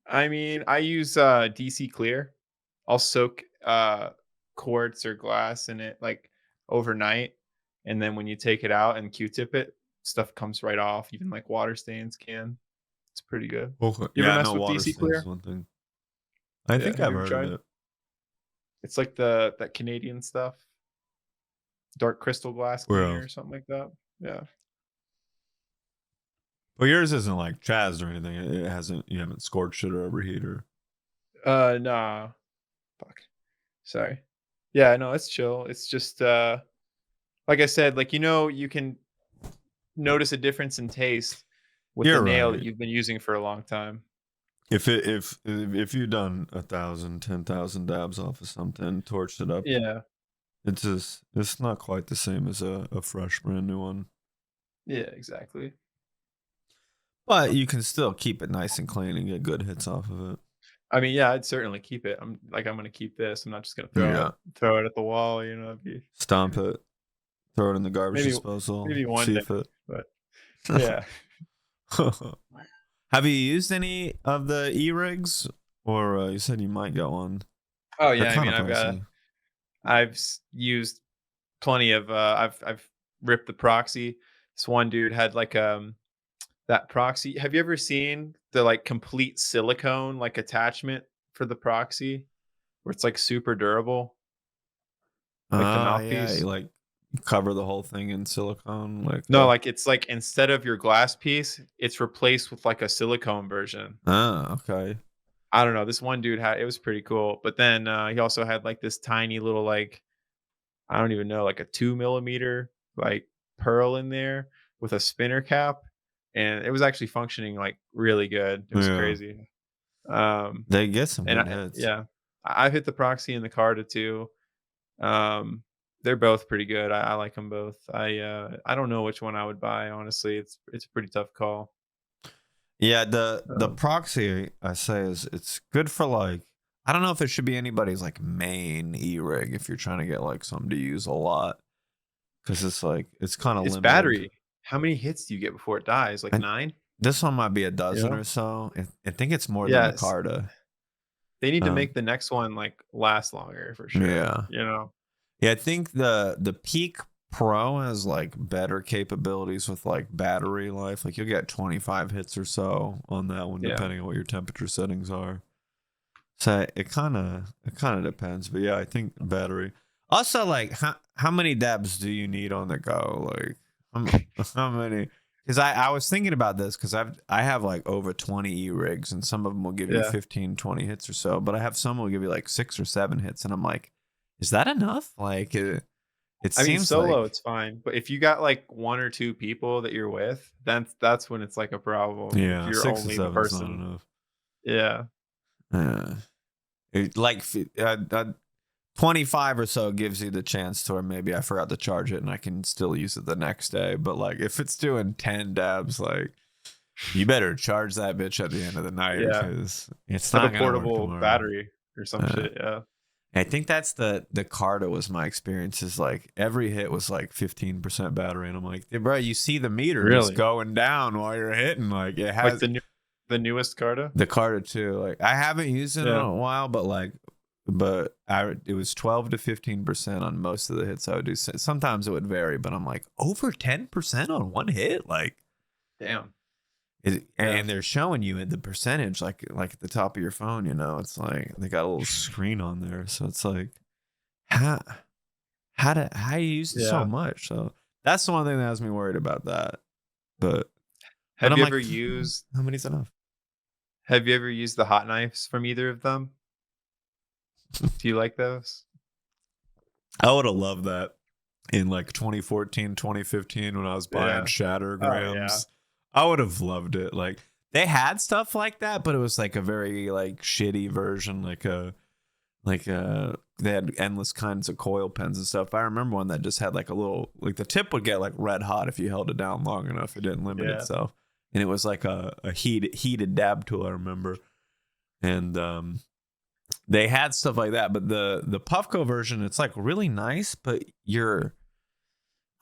I mean, I use DC clear. I'll soak quartz or glass in it like overnight, and then when you take it out and Q-tip it, stuff comes right off. Even like water stains can. It's pretty good. Okay. You ever Yeah, mess no with water DC stains is clear? one thing. I Yeah, think have I've you ever heard of tried? it. It's like that Canadian stuff, dark crystal glass Well, cleaner or something like that. Yeah. but yours isn't like Chaz or anything. It hasn't. You haven't scorched it or overheated. Nah. Fuck. Sorry. Yeah, no, it's chill. It's just like I said, like you can notice a difference in taste with the You're nail that right. you've been using for a long time. If you've done 1,000, 10,000 dabs off of something, torched it up, Yeah. it's not quite the same as a fresh brand new one. Yeah, exactly. But you can still keep it nice and clean and get good hits off of it. I mean, yeah, I'd certainly keep it. I'm gonna keep this. I'm not just gonna Yeah. throw it at the wall, it'd be Stomp it, throw it in the garbage maybe disposal, maybe one see day, if it. but yeah. Have you used any of the e-rigs? Or you said you might get one. Oh They're yeah, I kind mean, of pricey. used plenty of I've ripped the proxy. This one dude had like that proxy. Have you ever seen the like complete silicone like attachment for the proxy where it's like super durable, like the Yeah, mouthpiece? you like cover the whole thing in silicone, like No, like it's like instead of your glass piece, it's replaced with like a silicone version. okay. I don't know. This one dude had it was pretty cool. But then he also had like this tiny little like I don't even know, like a 2 millimeter like pearl in there with a spinner cap. And it was actually functioning like really good. It was Yeah. crazy. Um They get some and good hits. yeah, I've hit the proxy and the Carta too. Um they're both pretty good. I like them both. I don't know which one I would buy, honestly. It's a pretty tough call. Yeah, the Um, proxy I say is it's good for like I don't know if it should be anybody's like main e-rig if you're trying to get like something to use a lot because it's like it's kind of it's limited. battery. How many hits do you get before it dies? Like And 9? this one might be a You dozen know? or so. I think it's more than the Yes. Carta. They need to Um, make the next one like last longer for sure. yeah. You know? Yeah, I think the Peak Pro has like better capabilities with like battery life. Like you'll get 25 hits or so on that one, Yeah. depending on what your temperature settings are. So it kind of depends. But yeah, I think battery. Also, like how many dabs do you need on the go? Like how many? because I was thinking about this because I have like over 20 e-rigs and some of them will give you Yeah. 15, 20 hits or so, but I have some will give you like 6 or 7 hits, and I'm like, is that enough? Like it I mean, seems solo like it's fine, but if you got like 1 or 2 people that you're with, then that's when it's like a problem. If yeah, you're 6 or only the 7 is not person. enough. Yeah. Uh, like 25 or so gives you the chance to, or maybe I forgot to charge it and I can still use it the next day. But like if it's doing 10 dabs, like you better charge that bitch at the end of the night Yeah. because it's Have a not gonna work portable tomorrow. battery or some shit. Yeah. I think that's the Carta was my experience. Is like every hit was like 15% battery, and I'm like, hey, bro, you see the meter just Really? going down while you're hitting. Like it Like has the newest Carta? the Carta too. Like I haven't used it in Yeah. a while, but it was 12 to 15% on most of the hits I would do. Sometimes it would vary, but I'm like over 10% on one hit, like Damn. it, Yeah. and they're showing you the percentage like at the top of your phone. You know, it's like they got a little screen on there, so it's like how how you use it so Yeah. much. So that's the one thing that has me worried about that. But Have I'm you like, ever used how many's enough? the hot knives from either of them? Do you like those? I would have loved that in like 2014, 2015 when I was buying Yeah. Shattergrams. I would have loved it. Like they had stuff like that, but it was like a very like shitty version, they had endless kinds of coil pens and stuff. I remember one that just had like a little, like the tip would get like red hot if you held it down long enough. It didn't limit Yeah. itself. And it was like a heated dab tool, I remember. And they had stuff like that, but the Puffco version, it's like really nice, but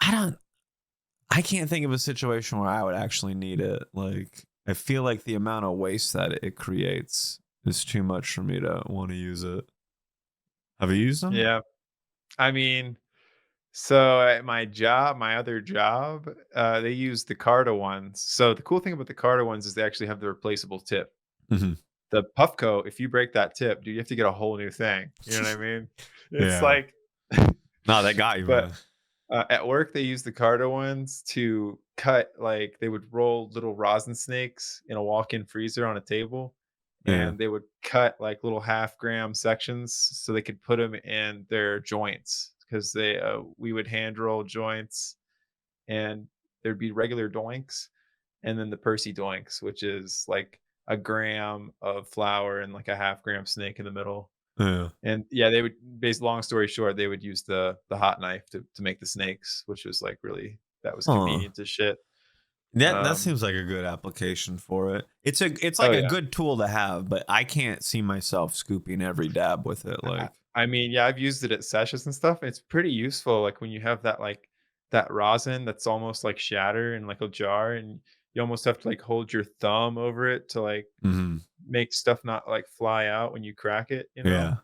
I can't think of a situation where I would actually need it. Like I feel like the amount of waste that it creates is too much for me to want to use it. Have you used them? Yeah. I mean, so at my other job, they use the Carta ones. So the cool thing about the Carta ones is they actually have the replaceable tip. Mm-hmm. The Puffco, if you break that tip, dude, you have to get a whole new thing. You know what I mean? It's Yeah. like, No, they got you, but man. at work they use the Carta ones to cut. Like they would roll little rosin snakes in a walk-in freezer on a table, Yeah. and they would cut like little half-gram sections so they could put them in their joints because we would hand roll joints, and there'd be regular doinks and then the Percy doinks, which is like a gram of flour and like a half-gram snake in the middle. Yeah. And yeah, they would long story short, they would use the hot knife to make the snakes, which was like really that was Huh. convenient as shit. That Um, seems like a good application for it. It's oh like a yeah. good tool to have, but I can't see myself scooping every dab with it. I, Like, I mean, yeah, I've used it at sessions and stuff. It's pretty useful, like when you have that like that rosin that's almost like shatter in like a jar, and you almost have to like hold your thumb over it to like mm-hmm. make stuff not like fly out when you crack it, you know? Yeah.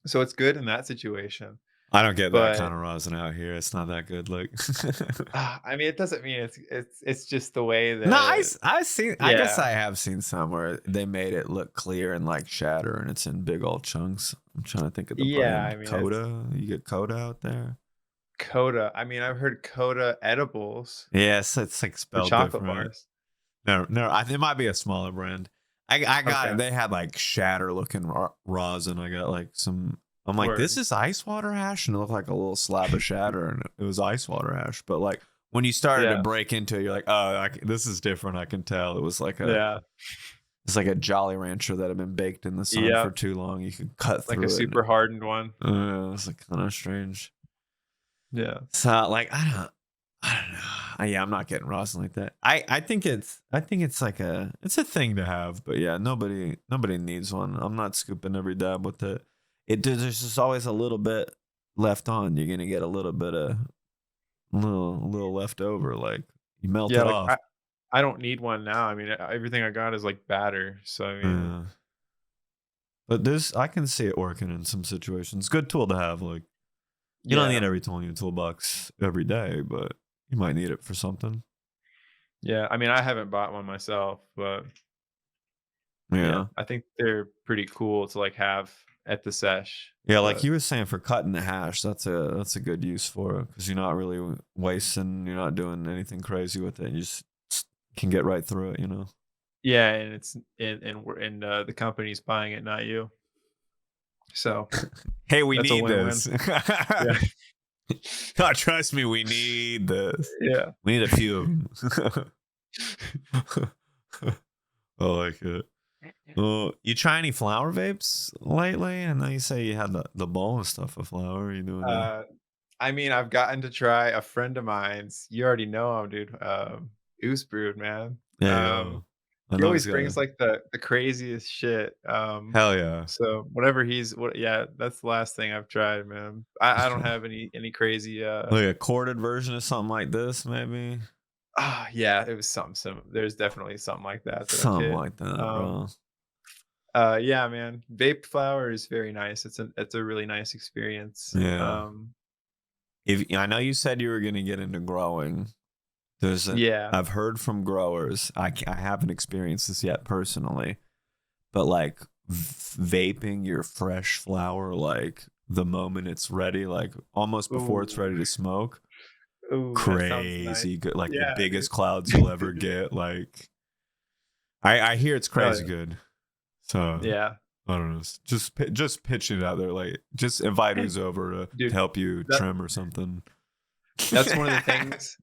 So it's good in that situation. I don't get that But kind of rosin out here. It's not that good. Like, I mean, it doesn't mean it's just the way no, that I seen. I guess yeah. I have seen some where they made it look clear and like shatter, and it's in big old chunks. I'm trying to think of the Yeah, I brand. mean, it's Coda. You get Coda out there. Coda. I mean, I've heard Coda edibles Yes, it's like for spelled chocolate different. bars. No, it might be a smaller brand. I got it. Okay. They had like shatter looking rosin. I got like some. I'm like, this Word. is ice water hash, and it looked like a little slab of shatter, and it was ice water hash. But like when you started to Yeah. break into it, you're like, oh, this is different. I can tell. It was like Yeah. it's like a Jolly Rancher that had been baked in the sun Yeah. for too long. You could cut Like through a it. super hardened one. It's like kind of strange. Yeah. So like I don't know. Yeah, I'm not getting rosin like that. I think it's like it's a thing to have, but yeah, nobody needs one. I'm not scooping every dab with it. There's just always a little bit left on. You're gonna get a little bit of little left over. Like you melt Yeah, it like off. I don't need one now. I mean, everything I got is like batter. So I mean, Yeah. But I can see it working in some situations. Good tool to have. Like you don't yeah. need every tool in your toolbox every day, but you might need it for something. Yeah. I mean, I haven't bought one myself, but Yeah. yeah, I think they're pretty cool to like have at the sesh. Yeah, like But you were saying for cutting the hash, that's a good use for it because you're not really wasting, you're not doing anything crazy with it. can get right through it, you know. Yeah, and it's and the company's buying it, not you. So Hey, we that's a need win-win. this. Yeah. Oh, trust me, we need this. Yeah. We need a few of them. I like it. Well, you try any flower vapes lately? I know you say you had the bowl and stuff of flower. Are you doing that? Uh, I mean, I've gotten to try a friend of mine's. You already know him, dude. Goose Brood, man. Yeah, Um, yo. I he know always he's got brings a like the craziest shit. hell yeah. So whatever yeah, that's the last thing I've tried, man. I don't have any crazy Like a corded version of something like this, maybe? yeah, it was something there's definitely something like that that I've Something hit. like that, Um bro. yeah, man. Vape flower is very nice. It's a really nice experience. Yeah. If I know you said you were gonna get into growing. Yeah. I've heard from growers. I haven't experienced this yet personally, but like vaping your fresh flower, like the moment it's ready, like almost before it's Ooh. ready to smoke, Ooh, that sounds nice. crazy good, like the Yeah, dude. biggest clouds you'll ever get. Like I hear it's Oh, crazy yeah. good. So Yeah. I don't know. Just pitching it out there, like just invite Hey, who's over to dude, help you that trim or something. that's one of the things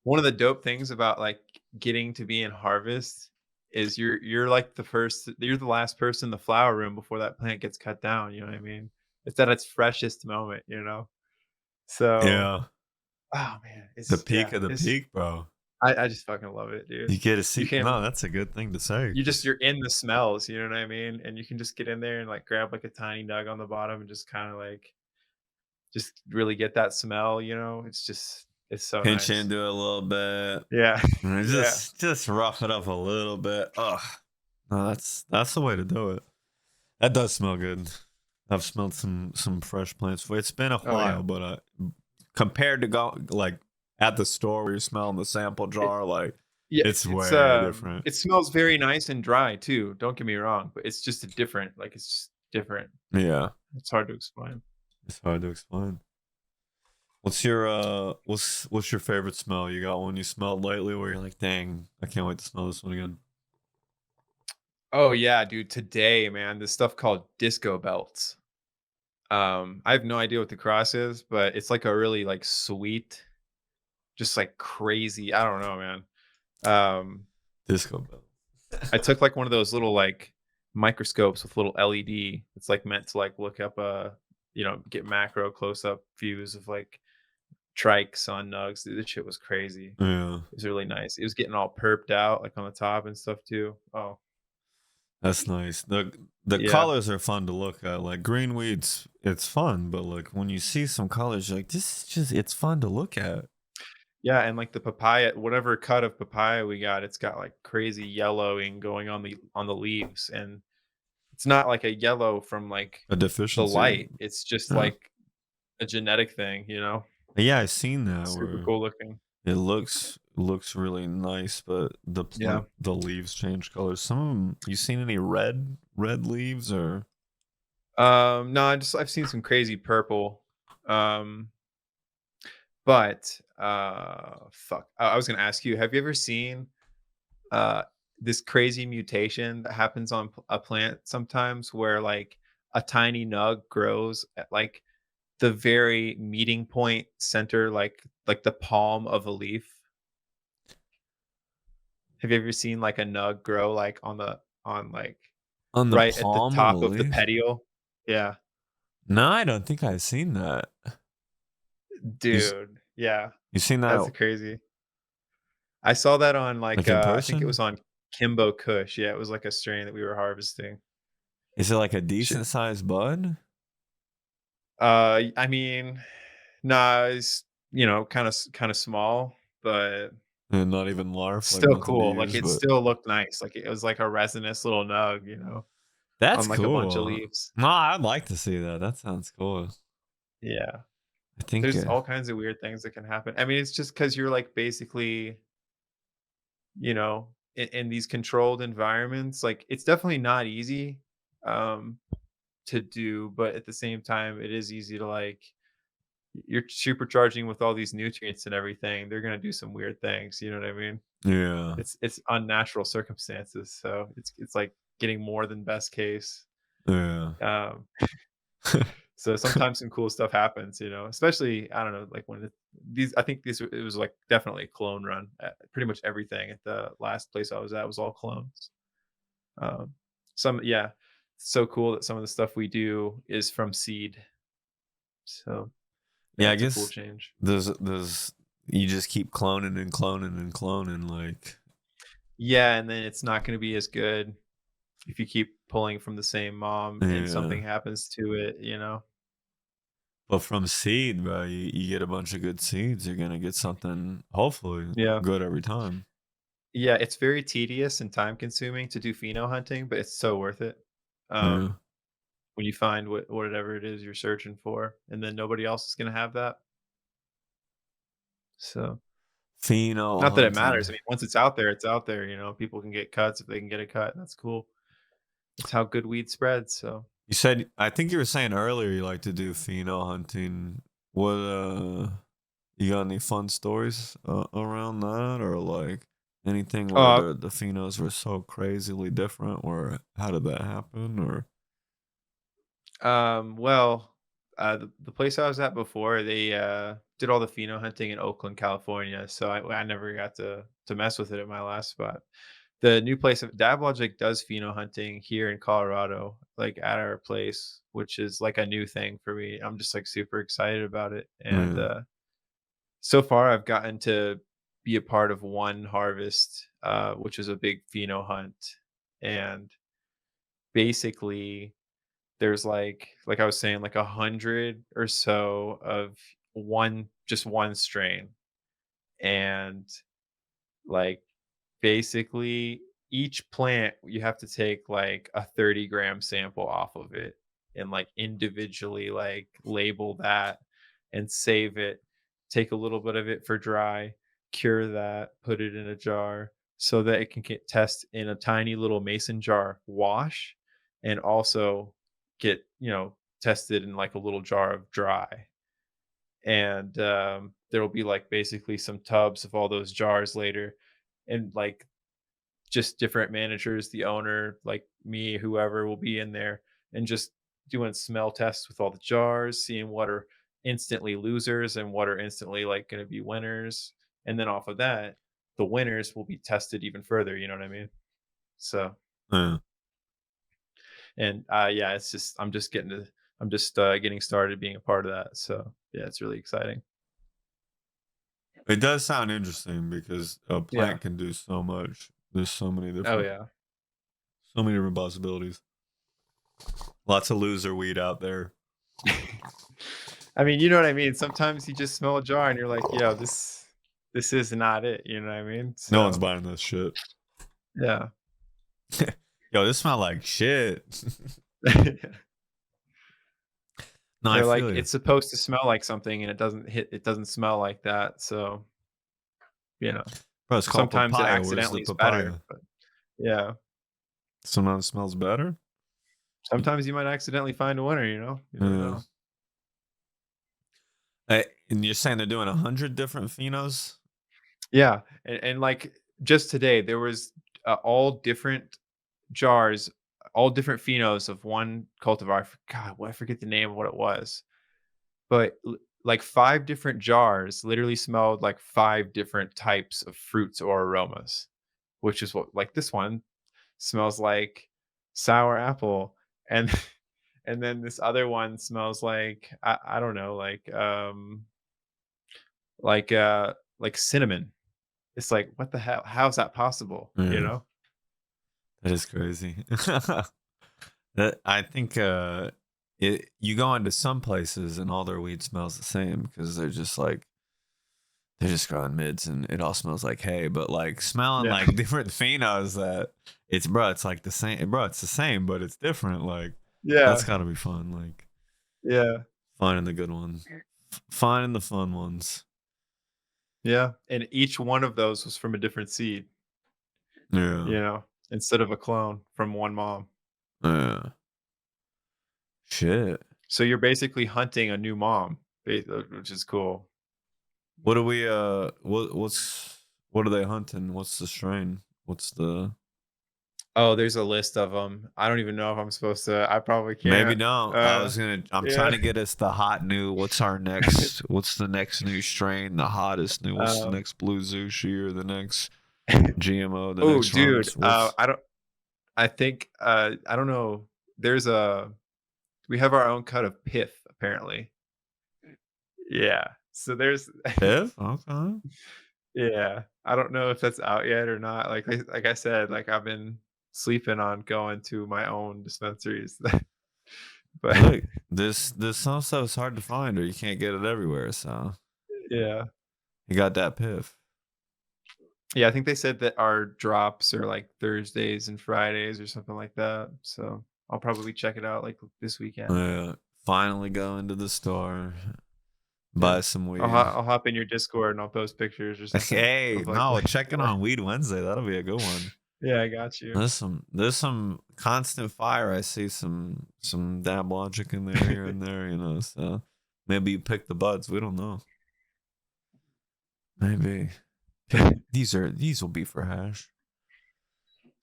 one of the dope things about, like, getting to be in harvest is you're, like, you're the last person in the flower room before that plant gets cut down, you know what I mean? It's at its freshest moment, you know? So, Yeah, oh, man, the it's peak yeah, of the it's peak, bro. I just fucking love it, dude. You get to You see. can No, that's a good thing to say. you're in the smells, you know what I mean? And you can just get in there and, like, grab, like, a tiny nug on the bottom and just kinda, like, just really get that smell, you know? It's so Pinch nice. into it a little bit. Yeah. And Yeah. just rough it up a little bit. Ugh. No, that's the way to do it. That does smell good. I've smelled some fresh plants. It's been a Oh, yeah. while, but compared to go like at the store where you're smelling the sample It jar, like yeah, it's way different. it smells very nice and dry too, don't get me wrong, but it's just a different like, it's just different. Yeah, It's hard to explain. it's hard to explain. What's your favorite smell? You got one you smelled lately where you're like, dang, I can't wait to smell this one again. Oh, yeah, dude, today, man, this stuff called disco belts. I have no idea what the cross is, but it's like a really, like, sweet, just, like, crazy I don't know, man. Um, Disco bell. I took, like, one of those little, like, microscopes with little LED. It's, like, meant to, like, look up, get macro close up views of, like, trikes on nugs. Dude, this shit was crazy. Yeah. It was really nice. It was getting all perped out, like, on the top and stuff too. Oh, That's nice. The yeah. colors are fun to look at. Like green weeds, it's fun, but like when you see some colors, you're like, this is just it's fun to look at. Yeah, and, like, the papaya whatever cut of papaya we got, it's got, like, crazy yellowing going on the leaves, and it's not like a yellow from, like, A the deficiency. light. It's just, Yeah. like, a genetic thing, you know? Yeah, I've seen that Super where cool looking. it looks really nice, but Yeah. the leaves change colors. Some of them, you seen any red leaves or No, I've seen some crazy purple. Um, but, fuck. I was gonna ask you, have you ever seen, uh, this crazy mutation that happens on a plant sometimes where, like, a tiny nug grows at, like, the very meeting point center, like the palm of a leaf? Have you ever seen, like, a nug grow, like, like, on the right at the palm of a top of the leaf? petiole? Yeah. No, I don't think I've seen that. You s- Dude, yeah. you seen That's that crazy. I saw that on, like like, in I think it person? was on Kimbo Kush. Yeah, it was, like, a strain that we were harvesting. Is it like a Shit. decent sized bud? I mean, nah, it's, kinda small, but And not even larf, like still nothing to cool. Like, use, it but still looked nice. Like, it was like a resinous little nug, that's on, like, a bunch of cool. leaves. No, I'd like to see that. That sounds cool. Yeah. I think, There's all kinds of weird things that can happen. I mean, it's just because 'cause you're, like, basically, in these controlled environments, like, it's definitely not easy, um, to do, but at the same time, it is easy to, like, you're supercharging with all these nutrients and everything, they're gonna do some weird things, you know what I mean? Yeah. It's unnatural circumstances, so it's like getting more than best case. Yeah. Um, so sometimes some cool stuff happens, especially I don't know, like when these I think these it was like definitely a clone run. Pretty much everything at the last place I was at was all clones. Um, yeah, so cool that some of the stuff we do is from seed. So yeah, Yeah, I it's a cool guess change. there's you just keep cloning and cloning and cloning, like, Yeah, and then it's not going to be as good if you keep pulling from the same mom and yeah. something happens to it. But from seed, bro, you get a bunch of good seeds, you're gonna get something hopefully Yeah. good every time. Yeah, it's very tedious and time consuming to do pheno hunting, but it's so worth it. Yeah. Um, when you find whatever it is you're searching for, and then nobody else is going to have that. So, Pheno not that it hunting. matters. I mean, once it's out there, it's out there. People can get cuts if they can get a cut. That's cool. That's how good weed spreads. So, You said I think you were saying earlier you like to do pheno hunting. What you got any fun stories around that, or like anything where uh, the phenos were so crazily different, or how did that happen, or well, the place I was at before, they did all the pheno hunting in Oakland, California. So I never got to mess with it at my last spot. The new place of Dab Logic does pheno hunting here in Colorado, like at our place, which is like a new thing for me. I'm just like super excited about it. And yeah, so far I've gotten to be a part of one harvest, which is a big pheno hunt. And basically there's like I was saying, like 100 or so of one strain. And like basically each plant you have to take like a 30-gram sample off of it and like individually like label that and save it, take a little bit of it for dry, cure that, put it in a jar so that it can get test in a tiny little mason jar wash, and also get tested in like a little jar of dry. And there'll be like basically some tubs of all those jars later, and like just different managers, the owner, like me, whoever will be in there and just doing smell tests with all the jars, seeing what are instantly losers and what are instantly like going to be winners. And then off of that, the winners will be tested even further. You know what I mean? So, yeah. and yeah, it's just, I'm just getting started being a part of that. So, yeah, it's really exciting. It does sound interesting because a Yeah. plant can do so much. There's Oh, yeah. so many different possibilities. Lots of loser weed out there. I mean, you know what I mean? Sometimes you just smell a jar and you're like, yo, this is not it. You know what I mean? No one's So buying this shit. yeah. Yo, this smell like shit. No, I They're like, feel you. it's supposed to smell like something and it doesn't smell like that. So, Bro, it's called sometimes it papaya. Where's the accidentally is better. papaya? But yeah. Sometimes it smells better. Sometimes you might accidentally find a winner, you know? You never Yeah. know. And you're saying they're doing 100 different phenos? Yeah. And like just today, there was all different jars, all different phenos of one cultivar. God, I forget the name of what it was. But like 5 different jars literally smelled like 5 different types of fruits or aromas, which is what, like, this one smells like sour apple, and and then this other one smells like I don't know, like cinnamon. It's like, what the hell? How is that possible? You Yeah, know? that is crazy. That I think you go into some places and all their weed smells the same because they're just growing mids and it all smells like hay. But like smelling Yeah. like different phenos that it's like the same, bro. It's the same, but it's different. Like that's Yeah. gotta be fun. Like Yeah. finding the good ones, finding the fun ones. Yeah. And each one of those was from a different seed, Yeah, instead of a clone from one mom. yeah. Shit. So you're basically hunting a new mom. which is cool. What do we what are they hunting? What's the strain? What's the Oh, there's a list of them. I don't even know if I'm supposed to. I probably maybe can't. no. I'm trying Yeah. to get us the hot new what's the next new strain, the hottest new, what's the Um, next blue Zushi or the next GMO, the oh, next dude. runs? What's I don't. I think. I don't know. There's a. We have our own cut of pith apparently. Yeah. So there's. Piv? Okay. Yeah. I don't know if that's out yet or not. Like I said, like I've been sleeping on going to my own dispensaries, but Look, this some stuff is hard to find or you can't get it everywhere, so yeah. you got that Piv. Yeah, I think they said that our drops are like Thursdays and Fridays or something like that. So I'll probably check it out like this weekend. Finally go into the store, Yeah. buy some weed. I'll hop in your Discord and I'll post pictures or something Hey, of like no, checking on Weed Wednesday. That'll be a good one. yeah, I got you. There's some constant fire. I see some dab logic in there here and there, so maybe you pick the buds. We don't know. Maybe. These will be for hash.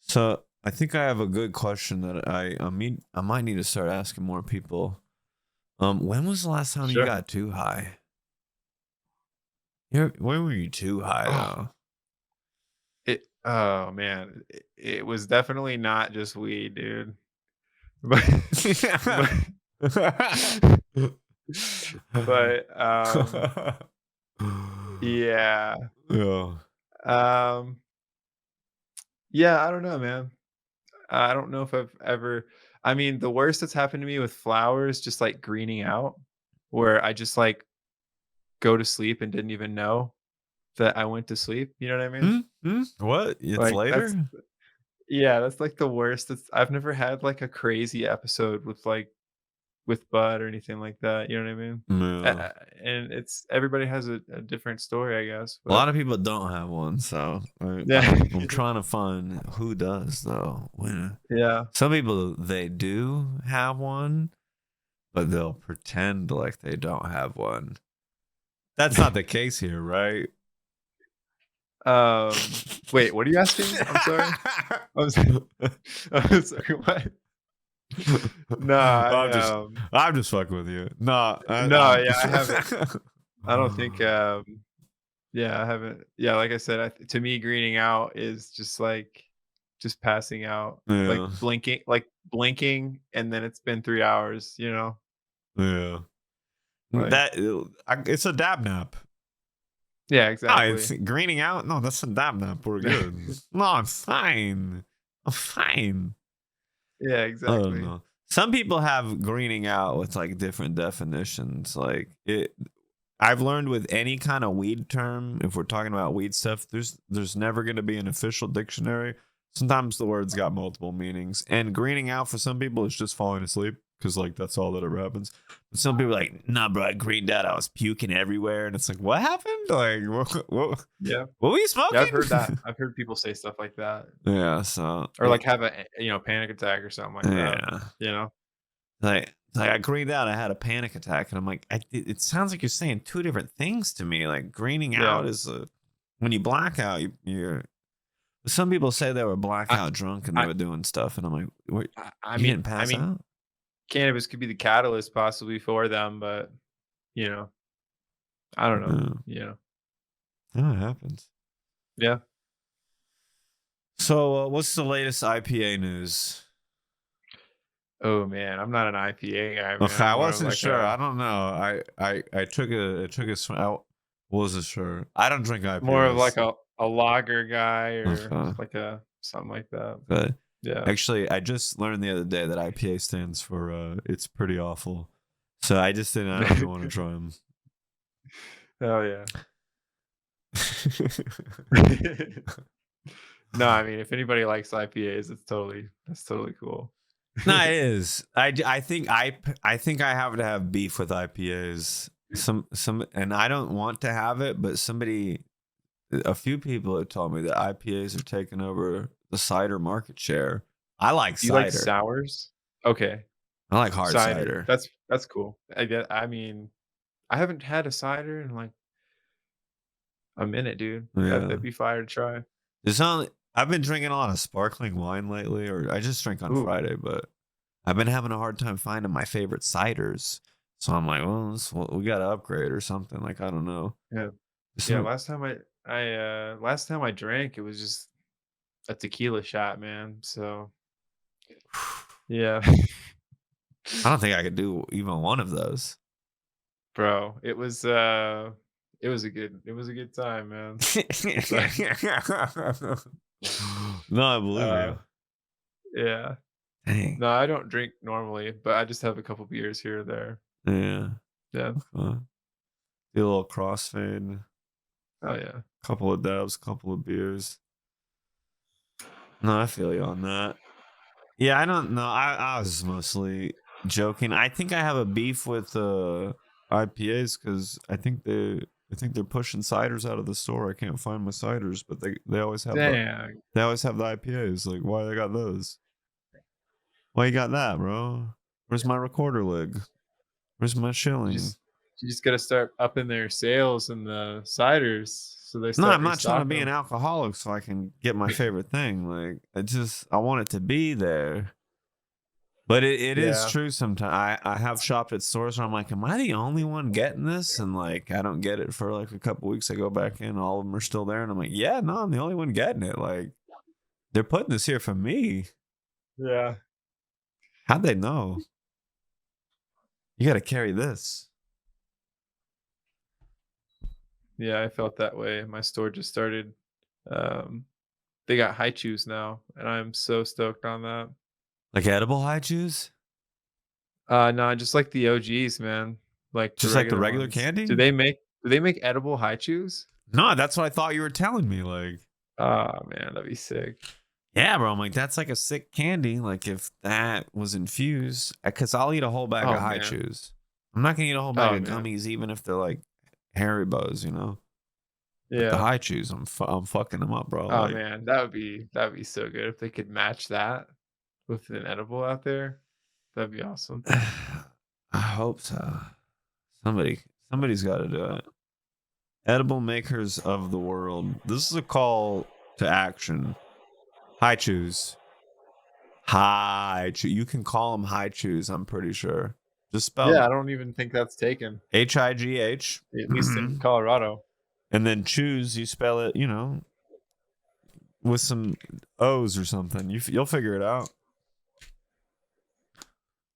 So I think I have a good question that I might need to start asking more people. When was the last time you Sure. got too high? When were you too high Oh, oh man. It was definitely not just weed, dude. But but but yeah. Yeah. Um yeah, I don't know, man. I don't know if I've ever I mean, the worst that's happened to me with flowers just like greening out, where I just like go to sleep and didn't even know that I went to sleep. You know what I mean? What? It's Like that's later? yeah, that's like the worst. I've never had like a crazy episode with bud or anything like that. You know what I mean? No. And it's everybody has a different story, I guess. A lot But of people don't have one, so yeah, I'm trying to find who does though. yeah. Some people they do have one, but they'll pretend like they don't have one. That's not the case here, right? Wait, what are you asking? I'm sorry. I was, I was sorry. What? No, I'm just I'm just fucking with you. No, no, yeah, I haven't. I don't think. Yeah, I haven't. Yeah, like I said, to me, greening out is just like just passing out, yeah, like blinking, and then it's been 3 hours. yeah. Like It's a dab nap. yeah, No, it's exactly. greening out. No, that's a dab nap. We're good. No, I'm fine. I'm fine. Yeah, I don't exactly. know. Some people have greening out with like different definitions. Like it, I've learned with any kind of weed term, if we're talking about weed stuff, there's never going to be an official dictionary. Sometimes the words got multiple meanings, and greening out for some people is just falling asleep because like that's all that ever happens. But some people are like, nah, bro, I greened out. I was puking everywhere, and it's like, what happened? Like, Yeah, what were you yeah, I've heard that. smoking? I've heard people say stuff like that, Yeah, so or like have a panic attack or something like that. yeah. You know? Like I greened out, I had a panic attack, and I'm like, it sounds like you're saying two different things to me. Like greening Yeah. out is when you black out, you're. Some people say they were I blackout drunk and they I were doing stuff, and I'm like, what, I you mean didn't I pass mean out? cannabis could be the catalyst possibly for them, but you know, I don't know. Yeah, yeah, it happens. Yeah. So, what's the latest IPA news? Oh man, I'm not an IPA guy, Okay, man. I'm I more of wasn't like sure. a I don't know. I took a swim. Wasn't sure. I don't drink more of like IPAs. a lager guy or Okay. like a something like that. But Yeah. actually, I just learned the other day that IPA stands for it's pretty awful. So I don't even want to try them. Hell yeah. No, I mean if anybody likes IPAs, that's totally cool. No, it is. I think I have to have beef with IPAs. And I don't want to have it, but a few people have told me that IPAs are taking over the cider market share. I like Do you like cider. sours? Okay. I like hard Cider. cider. That's cool. I mean, I haven't had a cider in like a minute, dude. Yeah. That'd be fire to try. There's only I've been drinking a lot of sparkling wine lately, or I just drank on Ooh, Friday, but I've been having a hard time finding my favorite ciders. So I'm like, well, we got to upgrade or something. Like, I don't know. yeah, yeah. Some, Last time I drank, it was just a tequila shot, man. So yeah, I don't think I could do even one of those. bro, it was a good time, man. It's like, No, I believe uh, you. yeah. Dang. No, I don't drink normally, but I just have a couple beers here or there. Yeah. Yeah. Uh, do a little crossfade, Oh yeah. couple of dabs, couple of beers. No, I feel you on that. Yeah, I don't know. I was mostly joking. I think I have a beef with IPAs because I think they're pushing ciders out of the store. I can't find my ciders, but Dang. they always have the IPAs. Like, why they got those? Why you got that, bro? Where's my recorder leg? Where's my You shilling? just you just gotta start upping their sales in the ciders so they No, start I'm not trying to restocking be an them. alcoholic so I can get my favorite thing. Like, I want it to be there. But it is Yeah. true sometimes. I have shopped at stores where I'm like, am I the only one getting this? And like, I don't get it for like a couple weeks. I go back in, all of them are still there. And I'm like, yeah, no, I'm the only one getting it. Like, they're putting this here for me. Yeah. How'd they know? You got to carry this. Yeah, I felt that way. My store just started. Um, they got high chews now, and I'm so stoked on that. Like edible high chews? No, I just like the OGs, man. Like the Just like the regular regular ones. candy? Do they make edible high chews? No, that's what I thought you were telling me. Like, Oh man, that'd be sick. yeah, bro. I'm like, that's like a sick candy. Like, if that was infused, because I'll eat a whole bag of Oh high man. chews. I'm not gonna eat a whole bag Oh of man. gummies, even if they're like Haribo's, you know. But the Yeah. high chews, I'm fucking them up, bro. Oh Like, man, that'd be so good if they could match that with an edible out there. That'd be awesome. I hope so. Somebody, somebody's got to do it. Edible makers of the world. This is a call to action. High chews. High chew. You can call them high chews. I'm pretty sure. Just Yeah, spelled I don't even think that's taken, HIGH. at least in Colorado. And then choose, you spell it, you know, with some O's or something. You'll figure it out.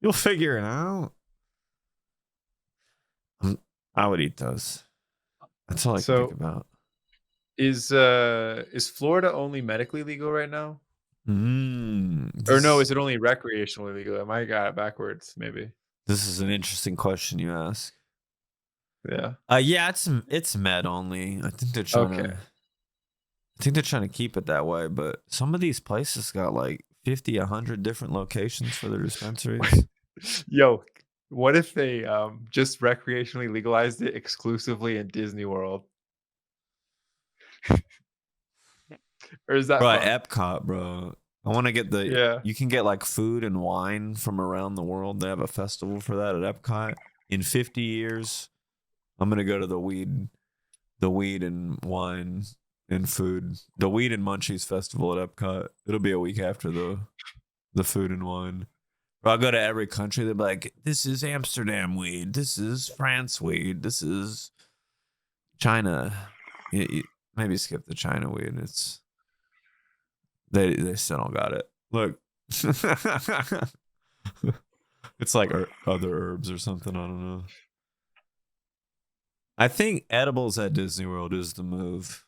You'll figure it out. I would eat those. That's all I can think So about. is Florida only medically legal right now? Or no, This is it only recreationally legal? I might have got it backwards, maybe. this is an interesting question you ask. Yeah. Yeah, it's med only. Okay. I think they're trying to keep it that way, but some of these places got like 50, 100 different locations for their dispensaries. Yo, what if they just recreationally legalized it exclusively in Disney World? Or is that Bro, fun? at Epcot, bro. I want to get Yeah. you can get like food and wine from around the world. They have a festival for that at Epcot. In 50 years, I'm going to go to the weed and wine and food, the weed and munchies festival at Epcot. It'll be a week after the food and wine. But I'll go to every country. They'll be like, this is Amsterdam weed. This is France weed. This is China. Maybe skip the China weed. They still don't got it. Look, it's like other herbs or something. I don't know. I think edibles at Disney World is the move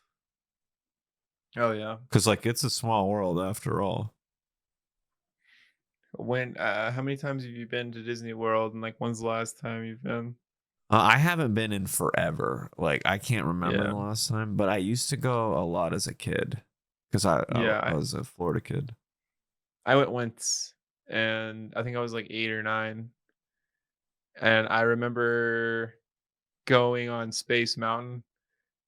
Oh yeah. because like it's a small world after all. When how many times have you been to Disney World, and like when's the last time you've been? I haven't been in forever. Like I can't remember Yeah. the last time, but I used to go a lot as a kid because Yeah, I was a Florida kid. I went once, and I think I was like 8 or 9, and I remember going on Space Mountain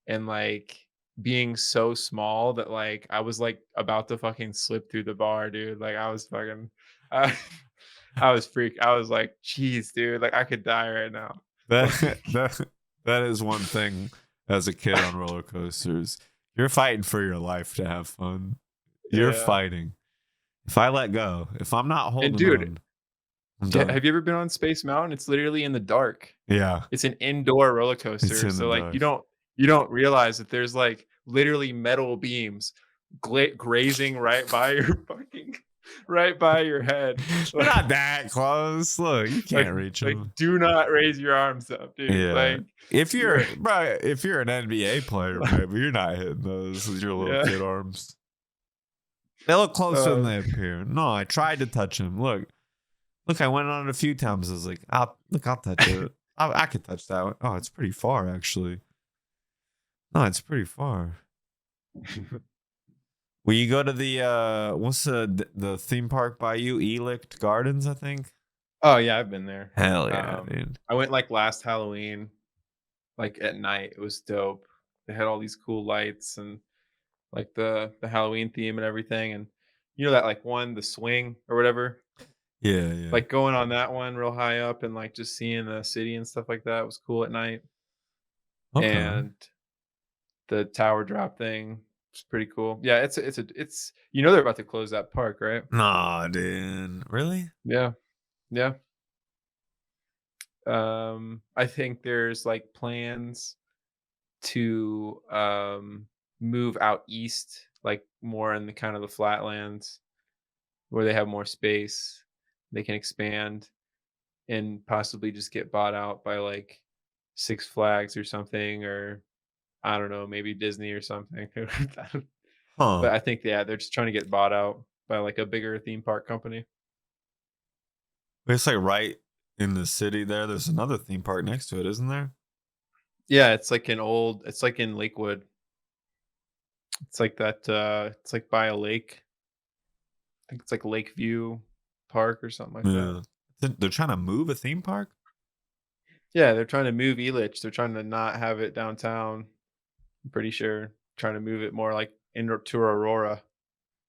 and like being so small that like I was like about to fucking slip through the bar, dude. Like I was fucking I, I was like, "Jeez, dude, like I could die right now." That is one thing as a kid on roller coasters. You're fighting for your life to have fun. You're Yeah. fighting. If I let go, if I'm not And holding dude, on, I'm done. have you ever been on Space Mountain? It's literally in the dark. Yeah, It's an indoor roller it's coaster, in the so, like, dark. you don't realize that there's, like, literally metal beams grazing right by your head. We're not that close. Look, you Like can't reach like, them. do not raise your arms up, dude, Yeah. like, If you're you're an NBA player, maybe you're not hitting those with your little yeah, kid arms. They look closer than um, they appear. No, I tried to touch him. Look, I went on it a few times. I was like, I'll touch it. I could touch that one. Oh, it's pretty far, actually. No, it's pretty far. Will you go to the what's the theme park by you? Elict Gardens, I think. oh, yeah, I've been there. Hell yeah, dude. I went, like, last Halloween, like, at night, it was dope. They had all these cool lights and, like, the Halloween theme and everything, and you know that, like, one, the swing or whatever? Yeah, yeah. Like, going on that one real high up and, like, just seeing the city and stuff like that was cool at night, Okay. and the tower drop thing was pretty cool. Yeah, it's you know they're about to close that park, right? Nah, dude. Really? Yeah, yeah. I think there's, like, plans to, move out east, like, more in the kind of the flatlands where they have more space. They can expand and possibly just get bought out by, like, Six Flags or something, or I don't know, maybe Disney or something. Huh. But I think, yeah, they're just trying to get bought out by, like, a bigger theme park company. It's like right in the city there. There's another theme park next to it, isn't there? Yeah, it's like in Lakewood. It's like that, it's like by a lake. I think it's like Lakeview Park or something like that. Yeah. They're trying to move a theme park? Yeah, they're trying to move Elitch. They're trying to not have it downtown. I'm pretty sure. Trying to move it more like indoor to Aurora,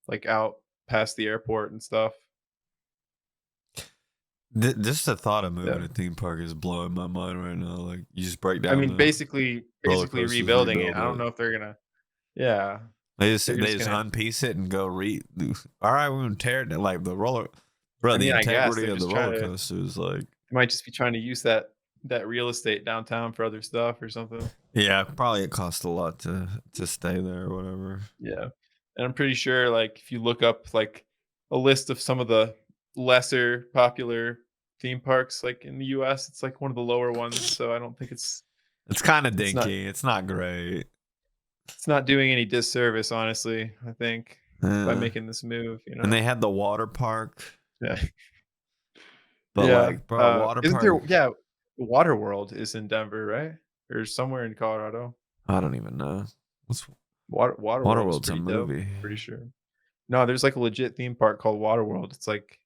like out past the airport and stuff. Just the thought of moving Yeah. a theme park is blowing my mind right now. Like you just break I down mean, the roller basically coasters, rebuilding it. rebuild I don't it. know if they're gonna. Yeah, They they're just just gonna. unpiece it and go all right, we're gonna tear it down. Like the roller, bro. I The mean, I guess integrity they're of the just trying roller to. coaster is like, They might just be trying to use that real estate downtown for other stuff or something. yeah, probably it costs a lot to stay there or whatever. Yeah, and I'm pretty sure, like, if you look up like a list of some of the lesser popular theme parks, like in the U.S., it's like one of the lower ones. So I don't think It's kind of it's not dinky. It's not great. it's not doing any disservice, honestly. I think by Uh, making this move, you and know. they had the water park, Yeah, but yeah. like, bro, water Isn't there? park. Yeah, Water World is in Denver, right? Or somewhere in Colorado. I don't even know. What's Water World is Waterworld's a pretty dope. movie. Pretty sure. No, there's like a legit theme park called Water World. It's like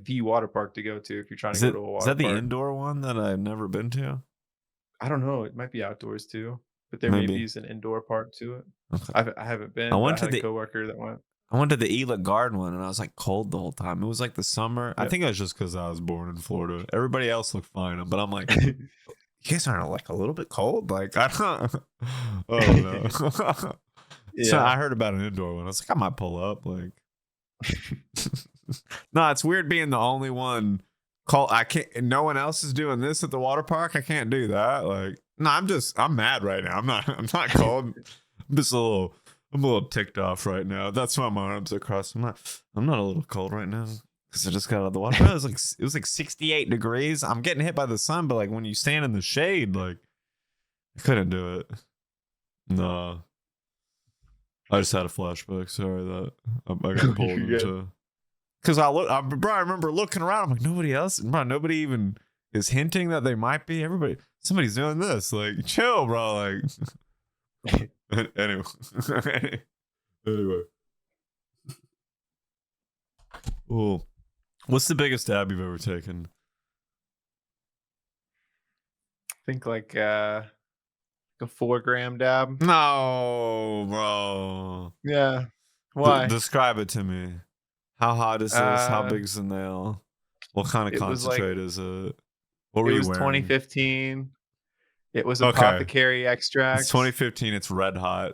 the water park to go to if you're trying to go to a Is water that the park. indoor one that I've never been to? I don't know. It might be outdoors too, but there maybe Maybe. is an indoor part to it. Okay. I haven't I been, but went I to had a the coworker that went. I went to the Elite Garden one and I was like cold the whole time. It was like the summer. I Yeah. think it was just because I was born in Florida. Everybody else looked fine, but I'm like, you guys aren't like a little bit cold? Like I don't. Oh no. So I Yeah. heard about an indoor one. I was like, I might pull up. Like, no, it's weird being the only one. I can't. No one else is doing this at the water park. I can't do that. Like, no, I'm mad right now. I'm not. I'm not cold. I'm just I'm a little ticked off right now. That's why my arms are crossed. I'm not a little cold right now because I just got out of the water. It was like 68 degrees. I'm getting hit by the sun, but like when you stand in the shade, like I couldn't do it. No, I just had a flashback. Sorry that I got pulled You're good. into. Because bro, I remember looking around. I'm like, nobody else, bro. Nobody even is hinting that they might be. Somebody's doing this. Like, chill, bro. Like, anyway. Anyway. Oh, what's the biggest dab you've ever taken? Think like a 4 gram dab. No, bro. Yeah. Why? Describe it to me. How hot is this? How Uh, big's the nail? What kind of it was like concentrate is it? What were It you was wearing? 2015. It was Okay. apothecary It's extracts. 2015. It's red hot.